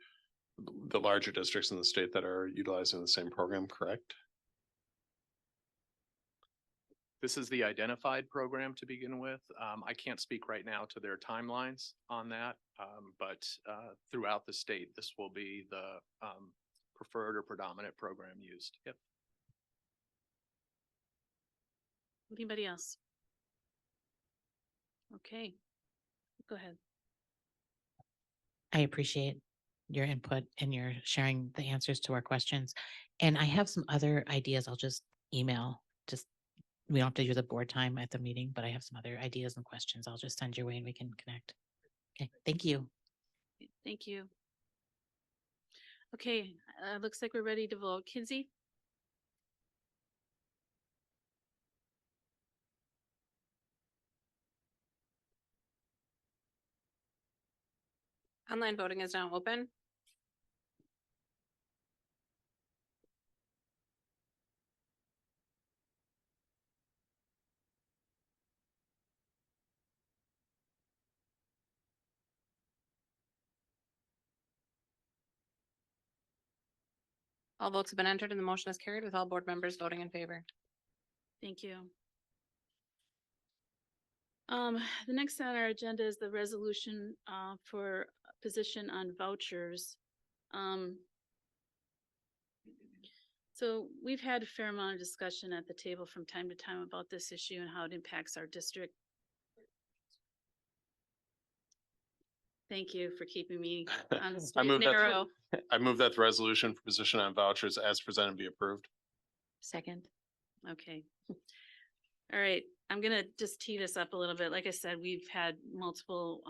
the larger districts in the state that are utilizing the same program, correct? This is the identified program to begin with. I can't speak right now to their timelines on that, but throughout the state, this will be the preferred or predominant program used. Yep. Anybody else? Okay, go ahead. I appreciate your input and your sharing the answers to our questions. And I have some other ideas I'll just email. We don't have to do the board time at the meeting, but I have some other ideas and questions I'll just send your way and we can connect. Okay, thank you. Thank you. Okay, looks like we're ready to vote. Kinsey? Online voting is now open. All votes have been entered and the motion is carried with all board members voting in favor. Thank you. The next on our agenda is the resolution for position on vouchers. So we've had a fair amount of discussion at the table from time to time about this issue and how it impacts our district. Thank you for keeping me on the I straight move and that, narrow. I move that the resolution for position on vouchers as presented be approved. Second. Okay. All right, I'm gonna just tee this up a little bit. Like I said, we've had multiple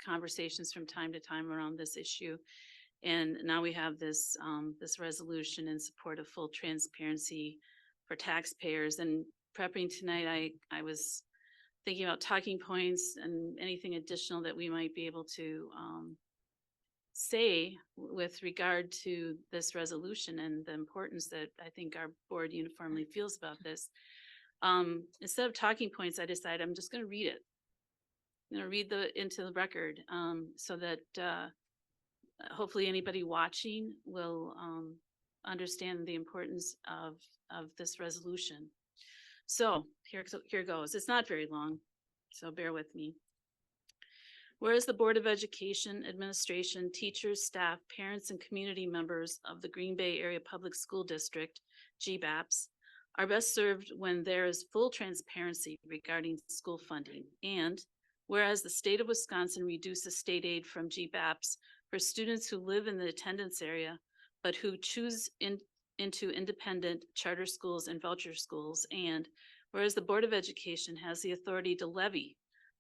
conversations from time to time around this issue. And now we have this this resolution in support of full transparency for taxpayers. And prepping tonight, I was thinking about talking points and anything additional that we might be able to say with regard to this resolution and the importance that I think our board uniformly feels about this. Instead of talking points, I decided I'm just going to read it. I'm going to read into the record so that hopefully anybody watching will understand the importance of this resolution. So here goes. It's not very long, so bear with me. Whereas the Board of Education, administration, teachers, staff, parents, and community members of the Green Bay Area Public School District, GBAPS, are best served when there is full transparency regarding school funding. And whereas the state of Wisconsin reduces state aid from GBAPS for students who live in the attendance area, but who choose into independent charter schools and voucher schools. And whereas the Board of Education has the authority to levy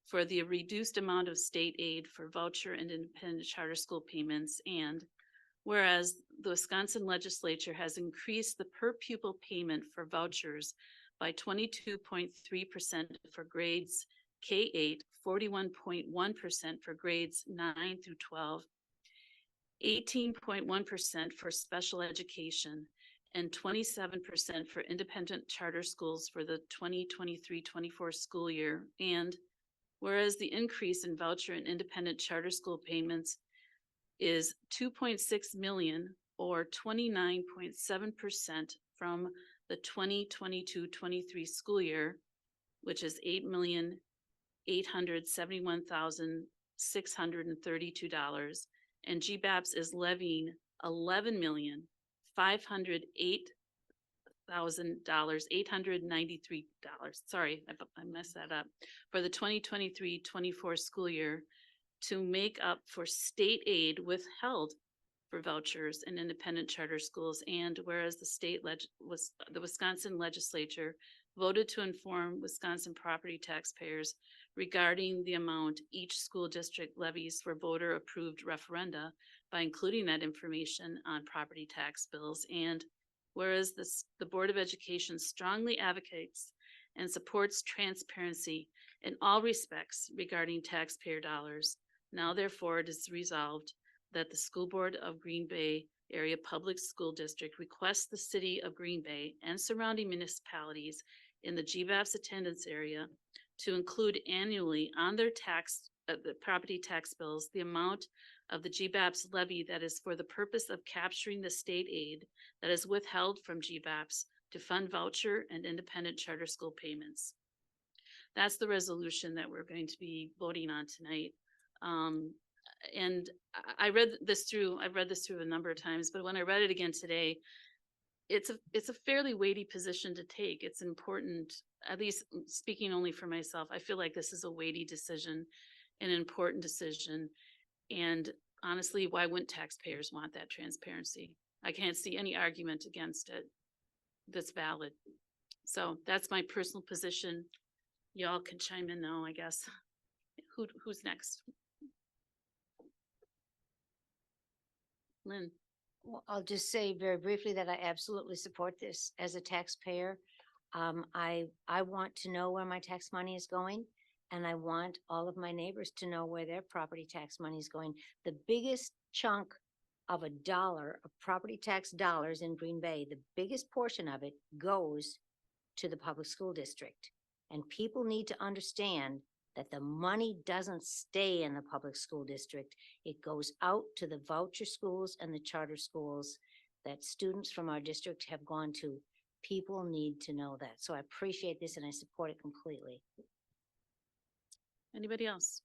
for the reduced amount of state aid for voucher and independent charter school payments. And whereas the Wisconsin legislature has increased the per pupil payment for vouchers by 22.3% for grades K-8, 41.1% for grades 9 through 12, 18.1% for special education, and 27% for independent charter schools for the 2023-24 school year. And whereas the increase in voucher and independent charter school payments is 2.6 million or 29.7% from the 2022-23 school year, which is $8,871,632, and GBAPS is levying $893. Sorry, I messed that up. For the 2023-24 school year to make up for state aid withheld for vouchers and independent charter schools. And whereas the Wisconsin legislature voted to inform Wisconsin property taxpayers regarding the amount each school district levies for voter approved referenda by including that information on property tax bills. And whereas the Board of Education strongly advocates and supports transparency in all respects regarding taxpayer dollars, now therefore it is resolved that the School Board of Green Bay Area Public School District requests the City of Green Bay and surrounding municipalities in the GBAPS attendance area to include annually on their the property tax bills the amount of the GBAPS levy that is for the purpose of capturing the state aid that is withheld from GBAPS to fund voucher and independent charter school payments. That's the resolution that we're going to be voting on tonight. And I've read this through a number of times, but when I read it again today, it's a fairly weighty position to take. It's important, at least speaking only for myself. I feel like this is a weighty decision, an important decision. And honestly, why wouldn't taxpayers want that transparency? I can't see any argument against it that's valid. So that's my personal position. Y'all can chime in now, I guess. Who's next? Lynn. Well, I'll just say very briefly that I absolutely support this as a taxpayer. I want to know where my tax money is going, and I want all of my neighbors to know where their property tax money is going. The biggest chunk of $1 of property tax dollars in Green Bay, the biggest portion of it goes to the public school district. And people need to understand that the money doesn't stay in the public school district. It goes out to the voucher schools and the charter schools that students from our district have gone to. People need to know that. So I appreciate this and I support it completely. Anybody else?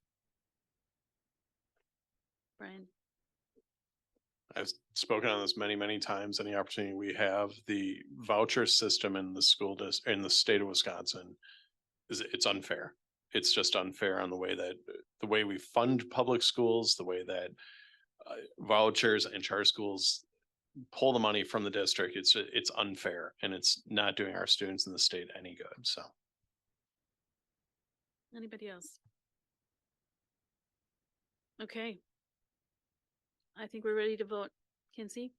Brian? I've spoken on this many, many times. Any opportunity we have, the voucher system in the in the state of Wisconsin it's unfair. it's just unfair on the way we fund public schools, the way that vouchers and charter schools pull the money from the district. It's unfair, and it's not doing our students in the state any good. So. Anybody else? Okay. I think we're ready to vote. Kinsey?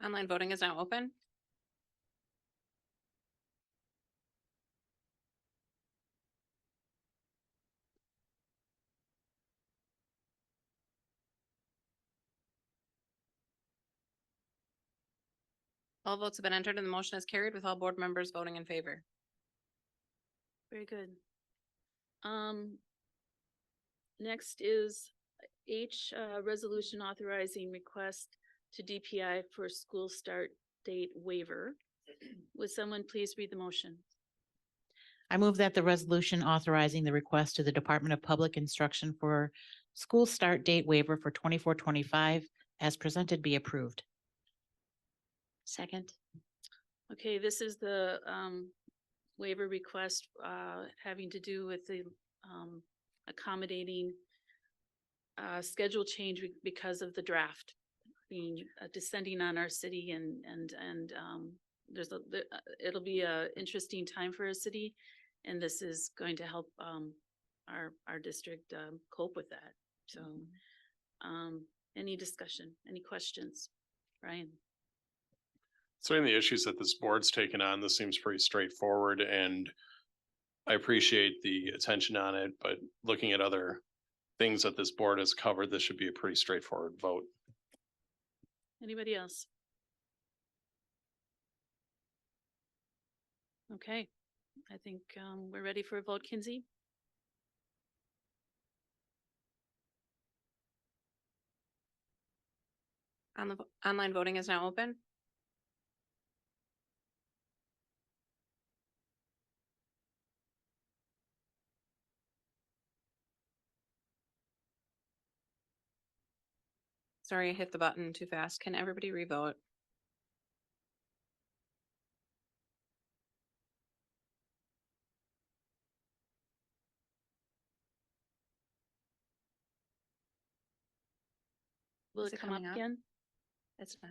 Online voting is now open. All votes have been entered and the motion is carried with all board members voting in favor. Very good. Next is H, resolution authorizing request to DPI for school start date waiver. Would someone please read the motion? I move that the resolution authorizing the request to the Department of Public Instruction for school start date waiver for 24-25 as presented be approved. Second. Okay, this is the waiver request having to do with the accommodating schedule change because of the draft being descending on our city, and it'll be a interesting time for our city, and this is going to help our district cope with that. So any discussion, any questions? Brian? So in the issues that this board's taken on, this seems pretty straightforward, and I appreciate the attention on it, but looking at other things that this board has covered, this should be a pretty straightforward vote. Anybody else? Okay, I think we're ready for a vote. Kinsey? Online voting is now open. Sorry, I hit the button too fast. Can everybody revote? Will Is it it come up coming up? again? It's not.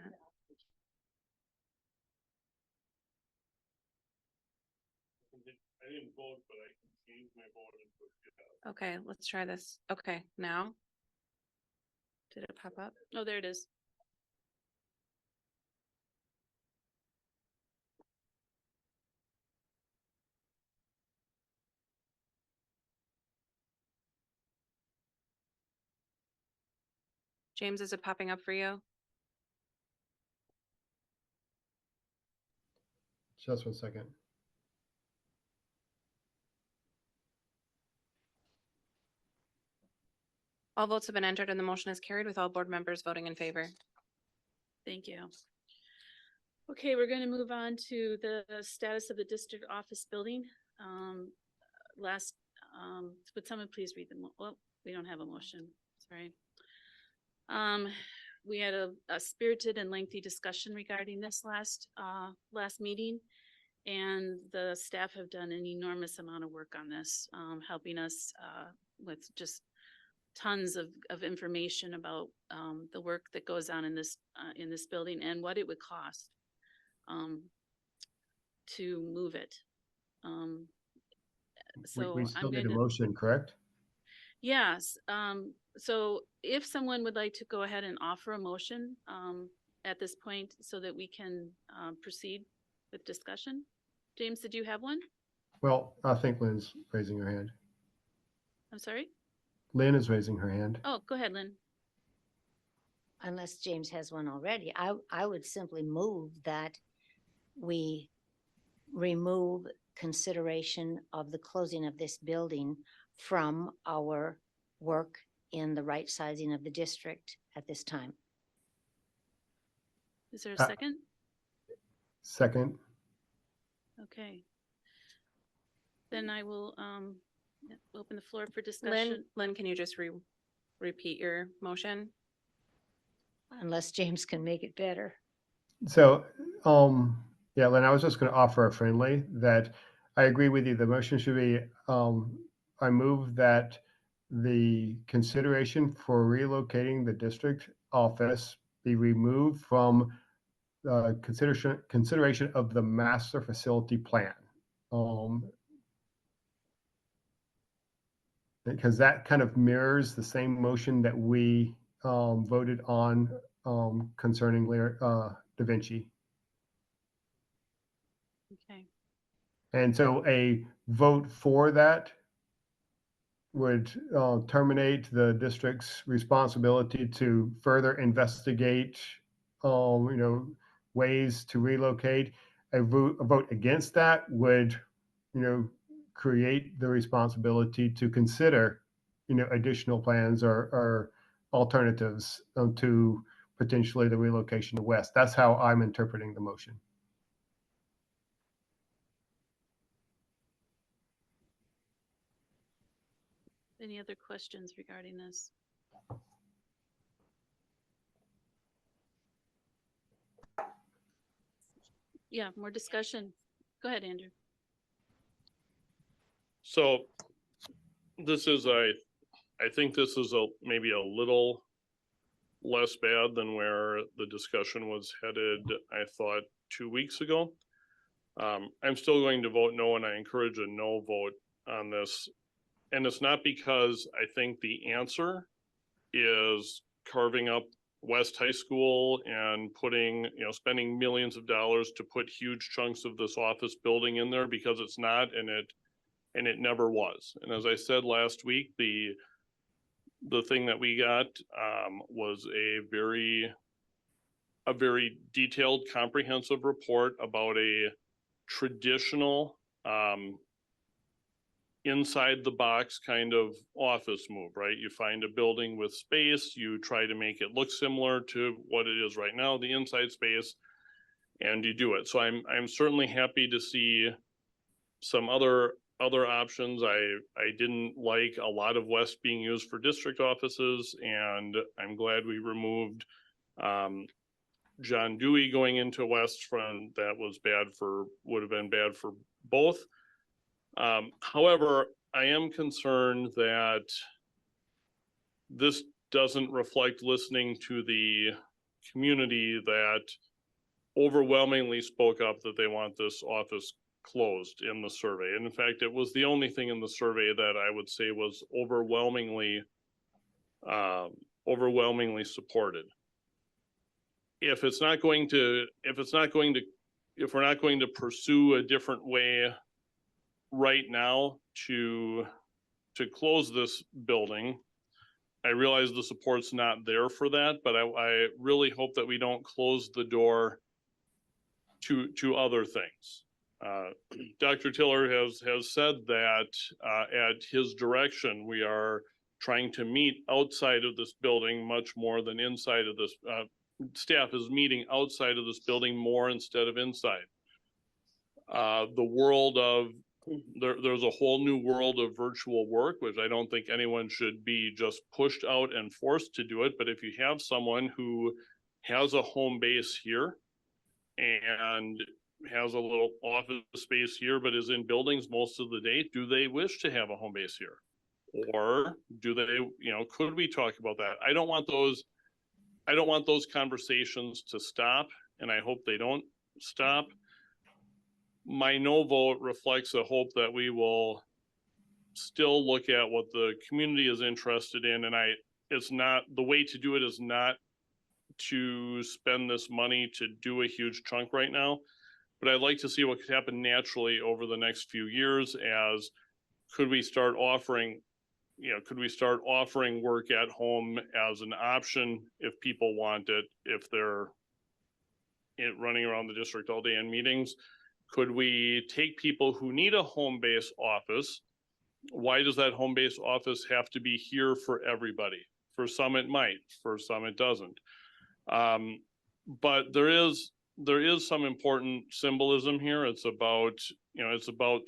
I didn't vote, but I can change my vote and put it up. Okay, let's try this. Okay, now. Did it pop up? Oh, there it is. James, is it popping up for you? Just 1 second. All votes have been entered and the motion is carried with all board members voting in favor. Thank you. Okay, we're going to move on to the status of the district office building. Would someone please read them? Well, we don't have a motion, sorry. We had a spirited and lengthy discussion regarding this last meeting, and the staff have done an enormous amount of work on this, helping us with just tons of information about the work that goes on in this building and what it would cost to move it. So We I'm still need going a to, motion, correct? yes. So if someone would like to go ahead and offer a motion at this point so that we can proceed with discussion. James, did you have one? Well, I think Lynn's raising her hand. I'm sorry? Lynn is raising her hand. Oh, go ahead, Lynn. Unless James has one already, I would simply move that we remove consideration of the closing of this building from our work in the right sizing of the district at this time. Is there a second? Second. Okay. Then I will open the floor for discussion. Lynn, can you just repeat your motion? Unless James can make it better. So, yeah, Lynn, I was just going to offer a friendly that I agree with you. The motion should be, I move that the consideration for relocating the district office be removed from consideration of the master facility plan. Because that kind of mirrors the same motion that we voted on concerning Da Vinci. Okay. And so a vote for that would terminate the district's responsibility to further investigate, ways to relocate. A vote against that would, create the responsibility to consider, additional plans or alternatives to potentially the relocation to West. That's how I'm interpreting the motion. Any other questions regarding this? Yeah, more discussion. Go ahead, Andrew. So this is I think this is maybe a little less bad than where the discussion was headed, I thought 2 weeks ago. I'm still going to vote no, and I encourage a no vote on this. And it's not because I think the answer is carving up West High School and putting, spending millions of dollars to put huge chunks of this office building in there, because it's not, and it never was. And as I said last week, the thing that we got was a very detailed, comprehensive report about a traditional inside the box kind of office move, right? You find a building with space, you try to make it look similar to what it is right now, the inside space, and you do it. So I'm certainly happy to see some other options. I didn't like a lot of West being used for district offices, and I'm glad we removed John Dewey going into West from that would have been bad for both. However, I am concerned that this doesn't reflect listening to the community that overwhelmingly spoke up that they want this office closed in the survey. And in fact, it was the only thing in the survey that I would say was overwhelmingly supported. If we're not going to pursue a different way right now to close this building, I realize the support's not there for that, but I really hope that we don't close the door to other things. Dr. Tiller has said that at his direction, we are trying to meet outside of this building much more than inside of this. Staff is meeting outside of this building more instead of inside. The world of there's a whole new world of virtual work, which I don't think anyone should be just pushed out and forced to do it. But if you have someone who has a home base here and has a little office space here, but is in buildings most of the day, do they wish to have a home base here? Or do they, could we talk about that? I don't want those conversations to stop, and I hope they don't stop. My no vote reflects a hope that we will still look at what the community is interested in. And it's not, the way to do it is not to spend this money to do a huge chunk right now. But I'd like to see what could happen naturally over the next few years as could we start offering work at home as an option if people want it, if they're running around the district all day in meetings. Could we take people who need a home-based office? Why does that home-based office have to be here for everybody? For some it might, for some it doesn't. But there is some important symbolism here. It's about,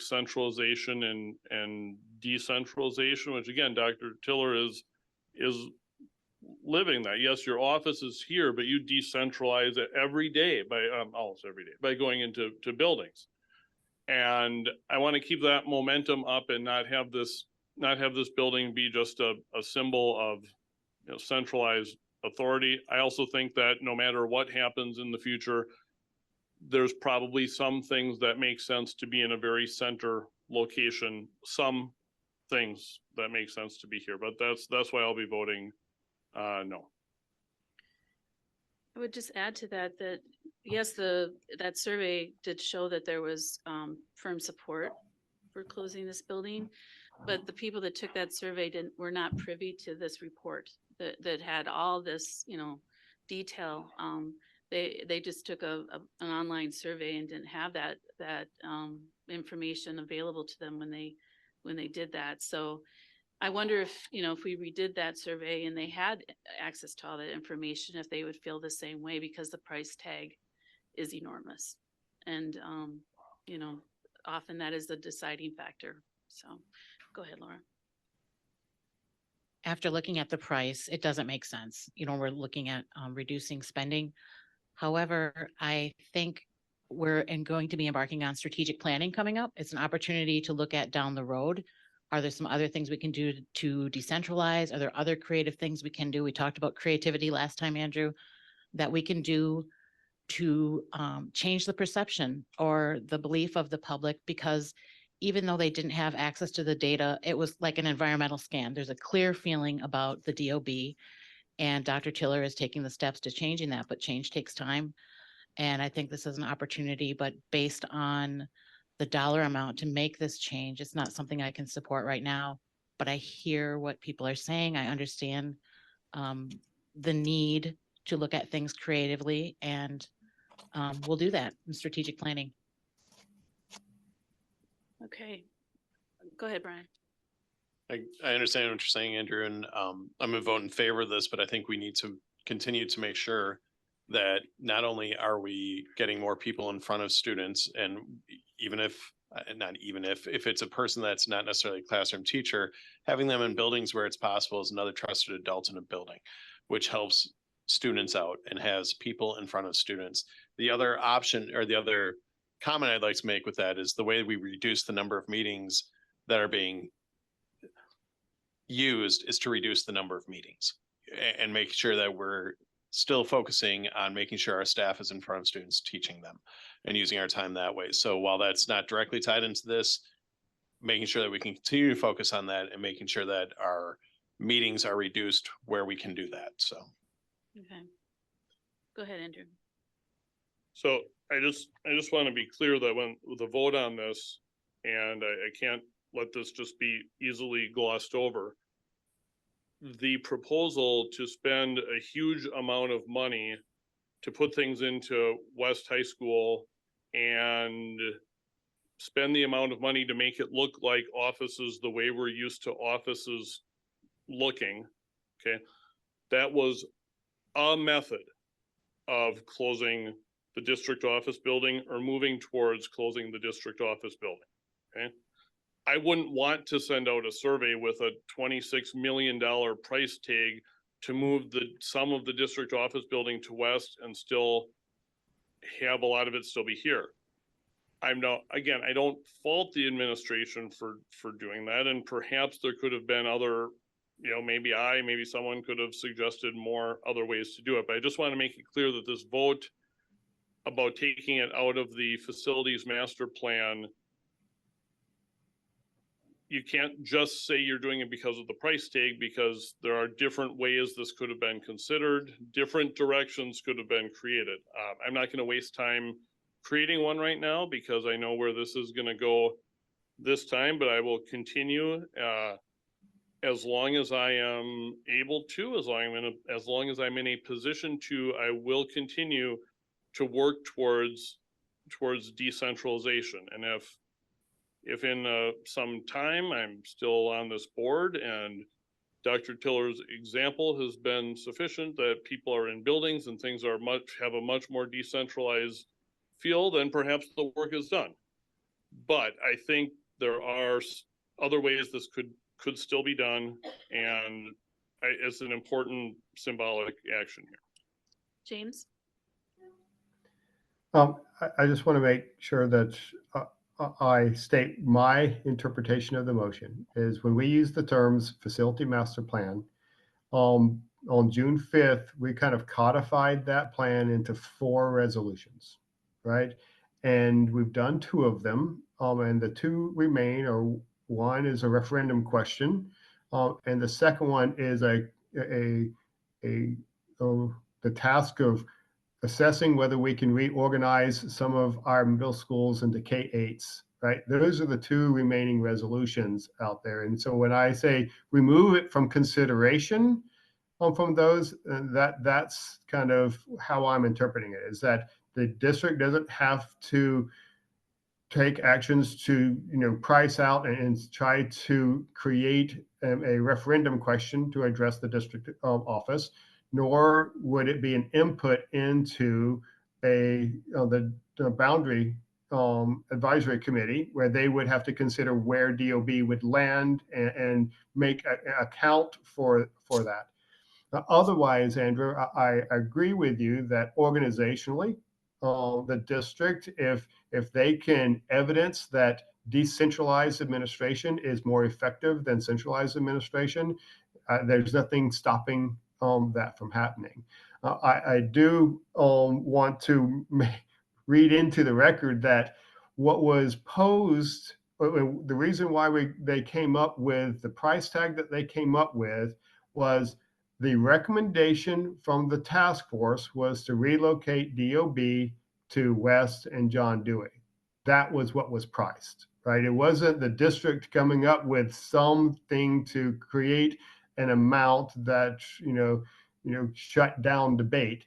centralization and decentralization, which again, Dr. Tiller is living that. Yes, your office is here, but you decentralize it every day by, almost every day, by going into buildings. And I want to keep that momentum up and not have this building be just a symbol of, centralized authority. I also think that no matter what happens in the future, there's probably some things that make sense to be in a very center location, some things that make sense to be here, but that's why I'll be voting no. I would just add to that, that yes, that survey did show that there was firm support for closing this building, but the people that took that survey were not privy to this report that had all this, detail. They just took an online survey and didn't have that information available to them when they did that. So I wonder if, if we redid that survey and they had access to all that information, if they would feel the same way, because the price tag is enormous. And, often that is the deciding factor. So go ahead, Laura. After looking at the price, it doesn't make sense. We're looking at reducing spending. However, I think we're going to be embarking on strategic planning coming up. It's an opportunity to look at down the road. Are there some other things we can do to decentralize? Are there other creative things we can do? We talked about creativity last time, Andrew, that we can do to change the perception or the belief of the public, because even though they didn't have access to the data, it was like an environmental scan. There's a clear feeling about the DOB, and Dr. Tiller is taking the steps to changing that, but change takes time. And I think this is an opportunity, but based on the dollar amount to make this change, it's not something I can support right now, but I hear what people are saying. I understand the need to look at things creatively, and we'll do that in strategic planning. Okay. Go ahead, Brian. I understand what you're saying, Andrew, and I'm gonna vote in favor of this, but I think we need to continue to make sure that not only are we getting more people in front of students, and even if, if it's a person that's not necessarily a classroom teacher, having them in buildings where it's possible as another trusted adult in a building, which helps students out and has people in front of students. The other option, or the other comment I'd like to make with that, is the way we reduce the number of meetings that are being used is to reduce the number of meetings and make sure that we're still focusing on making sure our staff is in front of students, teaching them and using our time that way. So while that's not directly tied into this, making sure that we can continue to focus on that and making sure that our meetings are reduced where we can do that. So. Okay. Go ahead, Andrew. So I just want to be clear that when the vote on this, and I can't let this just be easily glossed over, the proposal to spend a huge amount of money to put things into West High School and spend the amount of money to make it look like offices the way we're used to offices looking, okay, that was a method of closing the district office building or moving towards closing the district office building, okay? I wouldn't want to send out a survey with a $26 million price tag to move some of the district office building to West and still have a lot of it still be here. I don't fault the administration for doing that, and perhaps there could have been other, maybe someone could have suggested more other ways to do it, but I just want to make it clear that this vote about taking it out of the facilities master plan, you can't just say you're doing it because of the price tag, because there are different ways this could have been considered, different directions could have been created. I'm not going to waste time creating one right now because I know where this is going to go this time, but I will continue as long as I am able to, as long as I'm in a position to, I will continue to work towards decentralization. And if in some time I'm still on this board and Dr. Tiller's example has been sufficient that people are in buildings and things are have a much more decentralized feel, then perhaps the work is done. But I think there are other ways this could still be done, and it's an important symbolic action here. James? I just want to make sure that I state my interpretation of the motion is when we use the terms facility master plan, on June 5th, we kind of codified that plan into 4 resolutions, right? And we've done 2 of them, and the 2 remain are one is a referendum question, and the second one is a the task of assessing whether we can reorganize some of our middle schools into K-8s, right? Those are the 2 remaining resolutions out there. And so when I say remove it from consideration from those, that's kind of how I'm interpreting it, is that the district doesn't have to take actions to, price out and try to create a referendum question to address the district office, nor would it be an input into the boundary advisory committee where they would have to consider where DOB would land and make an account for that. Otherwise, Andrew, I agree with you that organizationally, the district, if they can evidence that decentralized administration is more effective than centralized administration, there's nothing stopping that from happening. I do want to read into the record that what was posed, the reason why they came up with the price tag that they came up with was the recommendation from the task force was to relocate DOB to West and John Dewey. That was what was priced, right? It wasn't the district coming up with something to create an amount that, shut down debate.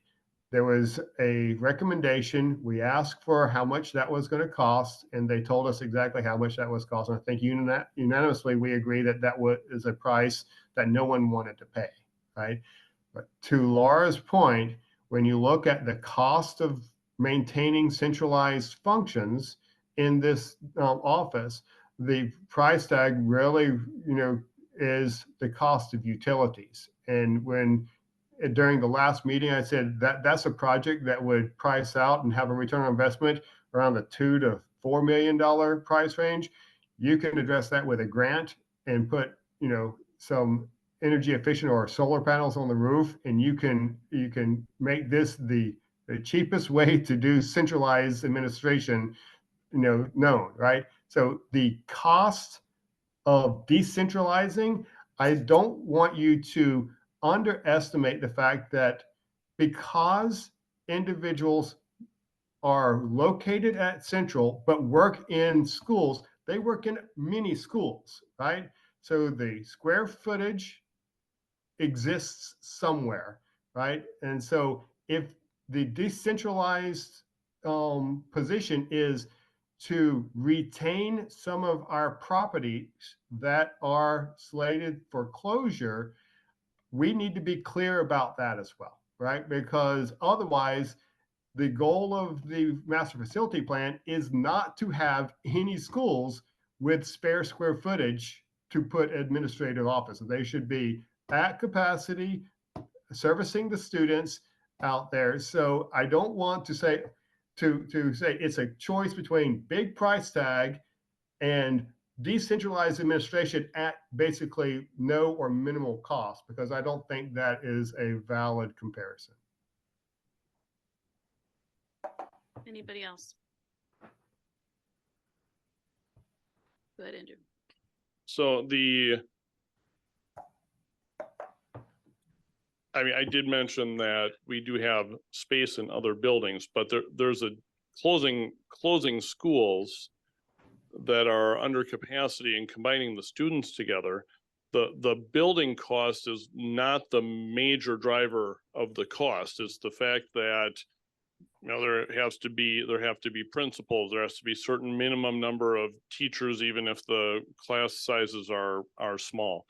There was a recommendation. We asked for how much that was going to cost, and they told us exactly how much that was costing. I think unanimously we agree that is a price that no one wanted to pay. Right. But to Laura's point, when you look at the cost of maintaining centralized functions in this office, the price tag really, is the cost of utilities. And when during the last meeting, I said that's a project that would price out and have a return on investment around the $2 to $4 million price range. You can address that with a grant and put, some energy efficient or solar panels on the roof, and you can make this the cheapest way to do centralized administration, known, right? So the cost of decentralizing, I don't want you to underestimate the fact that because individuals are located at central but work in schools, they work in mini schools, right? So the square footage exists somewhere, right? And so if the decentralized position is to retain some of our properties that are slated for closure, we need to be clear about that as well, right? Because otherwise, the goal of the master facility plan is not to have any schools with spare square footage to put administrative offices. They should be at capacity, servicing the students out there. So I don't want to say say it's a choice between big price tag and decentralized administration at basically no or minimal cost, because I don't think that is a valid comparison. Anybody else? Go ahead, Andrew. So I did mention that we do have space in other buildings, but there's a closing schools that are under capacity and combining the students together. The building cost is not the major driver of the cost. It's the fact that there have to be principals. There has to be certain minimum number of teachers, even if the class sizes are small.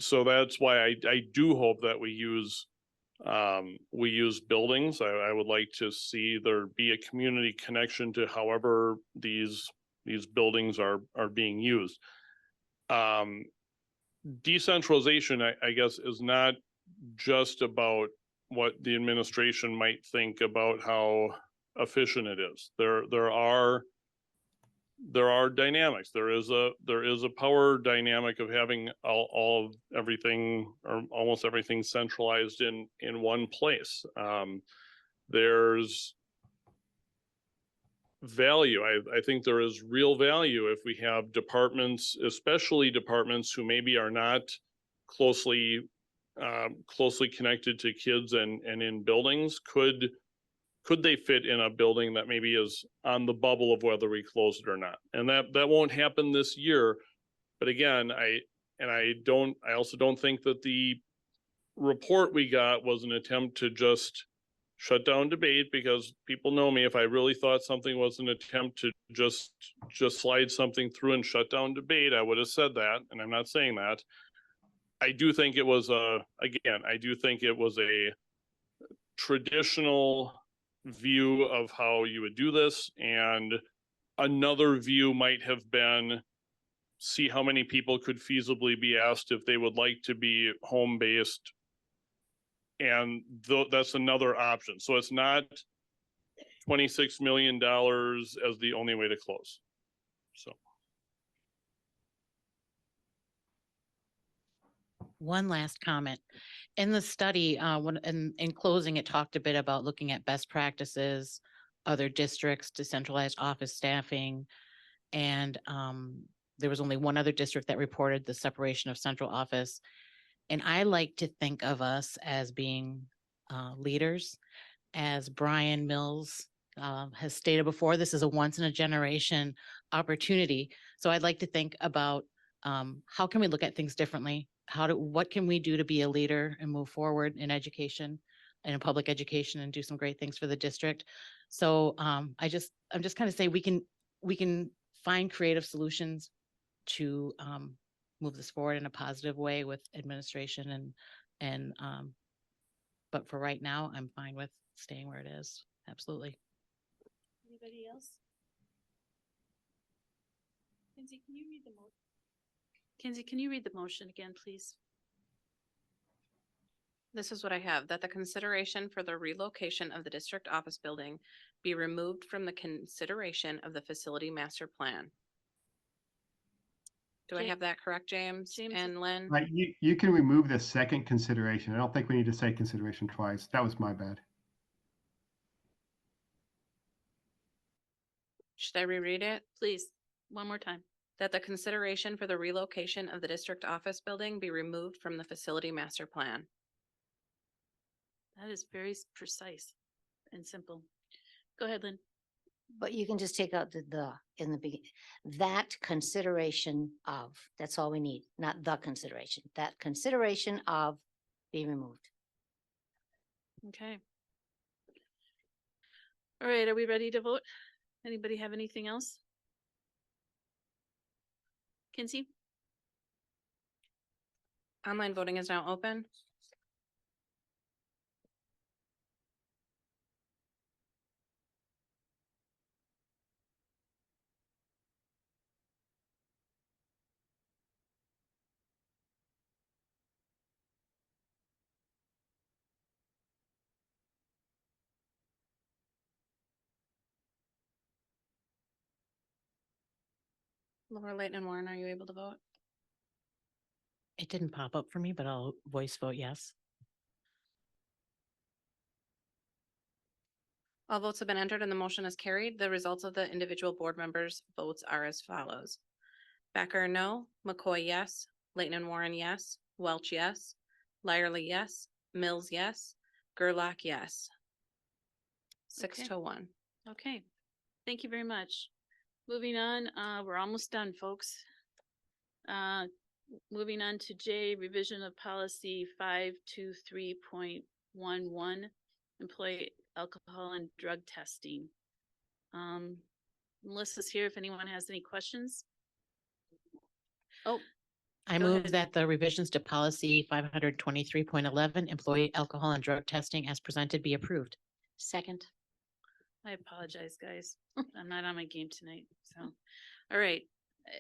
So that's why I do hope that we use buildings. I would like to see there be a community connection to however these buildings are being used. decentralization, I guess, is not just about what the administration might think about how efficient it is. There are dynamics. There is a power dynamic of having all of everything or almost everything centralized in one place. There's value. I think there is real value if we have departments, especially departments who maybe are not closely connected to kids and in buildings. Could they fit in a building that maybe is on the bubble of whether we close it or not? And that won't happen this year. But again, I also don't think that the report we got was an attempt to just shut down debate, because people know me. If I really thought something was an attempt to just slide something through and shut down debate, I would have said that. And I'm not saying that. I do think it was a traditional view of how you would do this. And another view might have been, see how many people could feasibly be asked if they would like to be home-based. And that's another option. So it's not $26 million as the only way to close. So. One last comment. In the study, in closing, it talked a bit about looking at best practices, other districts, decentralized office staffing, and there was only one other district that reported the separation of central office. And I like to think of us as being leaders. As Brian Mills has stated before, this is a once in a generation opportunity. So I'd like to think about how can we look at things differently? What can we do to be a leader and move forward in education and in public education and do some great things for the district? So I'm just kind of say we can find creative solutions to move this forward in a positive way with administration and but for right now, I'm fine with staying where it is. Absolutely. Anybody else? Kenzie, can you read the motion? Kenzie, can you read the motion again, please? This is what I have, that the consideration for the relocation of the district office building be removed from the consideration of the facility master plan. Do I Okay. have that correct, James James? and Lynn? Right, you can remove the second consideration. I don't think we need to say consideration twice. That was my bad. Should I reread it? Please, one more time. That the consideration for the relocation of the district office building be removed from the facility master plan. That is very precise and simple. Go ahead, Lynn. But you can just take out the in the beginning. That consideration of, that's all we need, not the consideration. That consideration of be removed. Okay. All right, are we ready to vote? Anybody have anything else? Kinsey? Online voting is now open. Laura, Leighton, and Warren, are you able to vote? It didn't pop up for me, but I'll voice vote yes. All votes have been entered and the motion is carried. The results of the individual board members' votes are as follows. Becker, no. McCoy, yes. Leighton and Warren, yes. Welch, yes. Lyerly, yes. Mills, yes. Gerlach, yes. 6-1. Okay, thank you very much. Moving on, we're almost done, folks. Moving on to J, revision of policy 523.11, employee alcohol and drug testing. Melissa's here if anyone has any questions. Oh, I Go move ahead. that the revisions to policy 523.11, employee alcohol and drug testing as presented be approved. Second. I apologize, guys. I'm not on my game tonight, so. All right,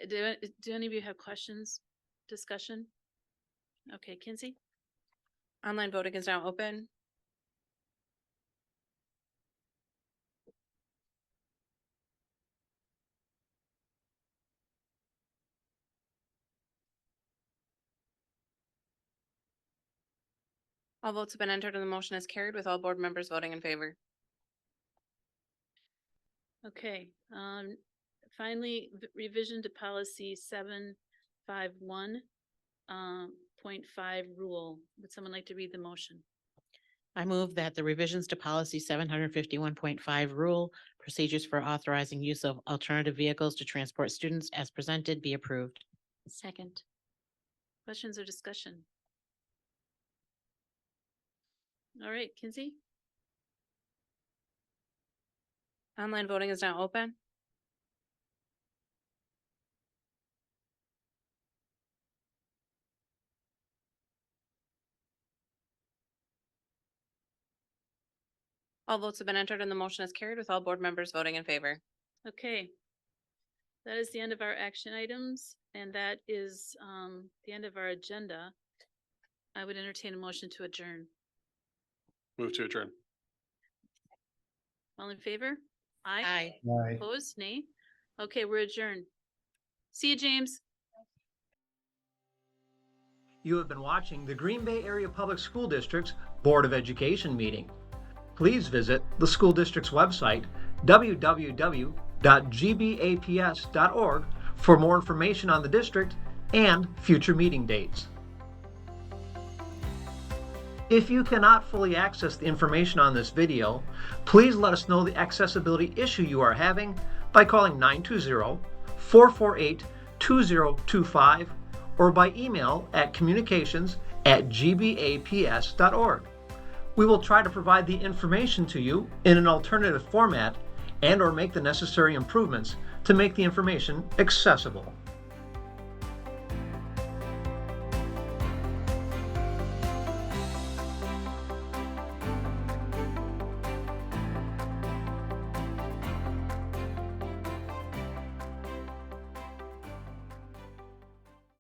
do any of you have questions, discussion? Okay, Kinsey, Online voting is now open. All votes have been entered and the motion is carried with all board members voting in favor. okay, finally, revision to policy 751, .5 rule. Would someone like to read the motion? I move that the revisions to policy 751.5 rule procedures for authorizing use of alternative vehicles to transport students as presented be approved. Second. Questions or discussion? All right, Kinsey, Online voting is now open. All votes have been entered and the motion is carried with all board members voting in favor. okay. That is the end of our action items, and that is the end of our agenda. I would entertain a motion to adjourn. Move to adjourn. All in favor? Aye. Aye. Aye. Opposed? Nay? Okay, we're adjourned. See you, James. You have been watching the Green Bay Area Public School District's Board of Education meeting. Please visit the school district's website, www.gbaps.org, for more information on the district and future meeting dates. If you cannot fully access the information on this video, please let us know the accessibility issue you are having by calling 920-448-2025 or by email at communications@gbaps.org. We will try to provide the information to you in an alternative format and/or make the necessary improvements to make the information accessible.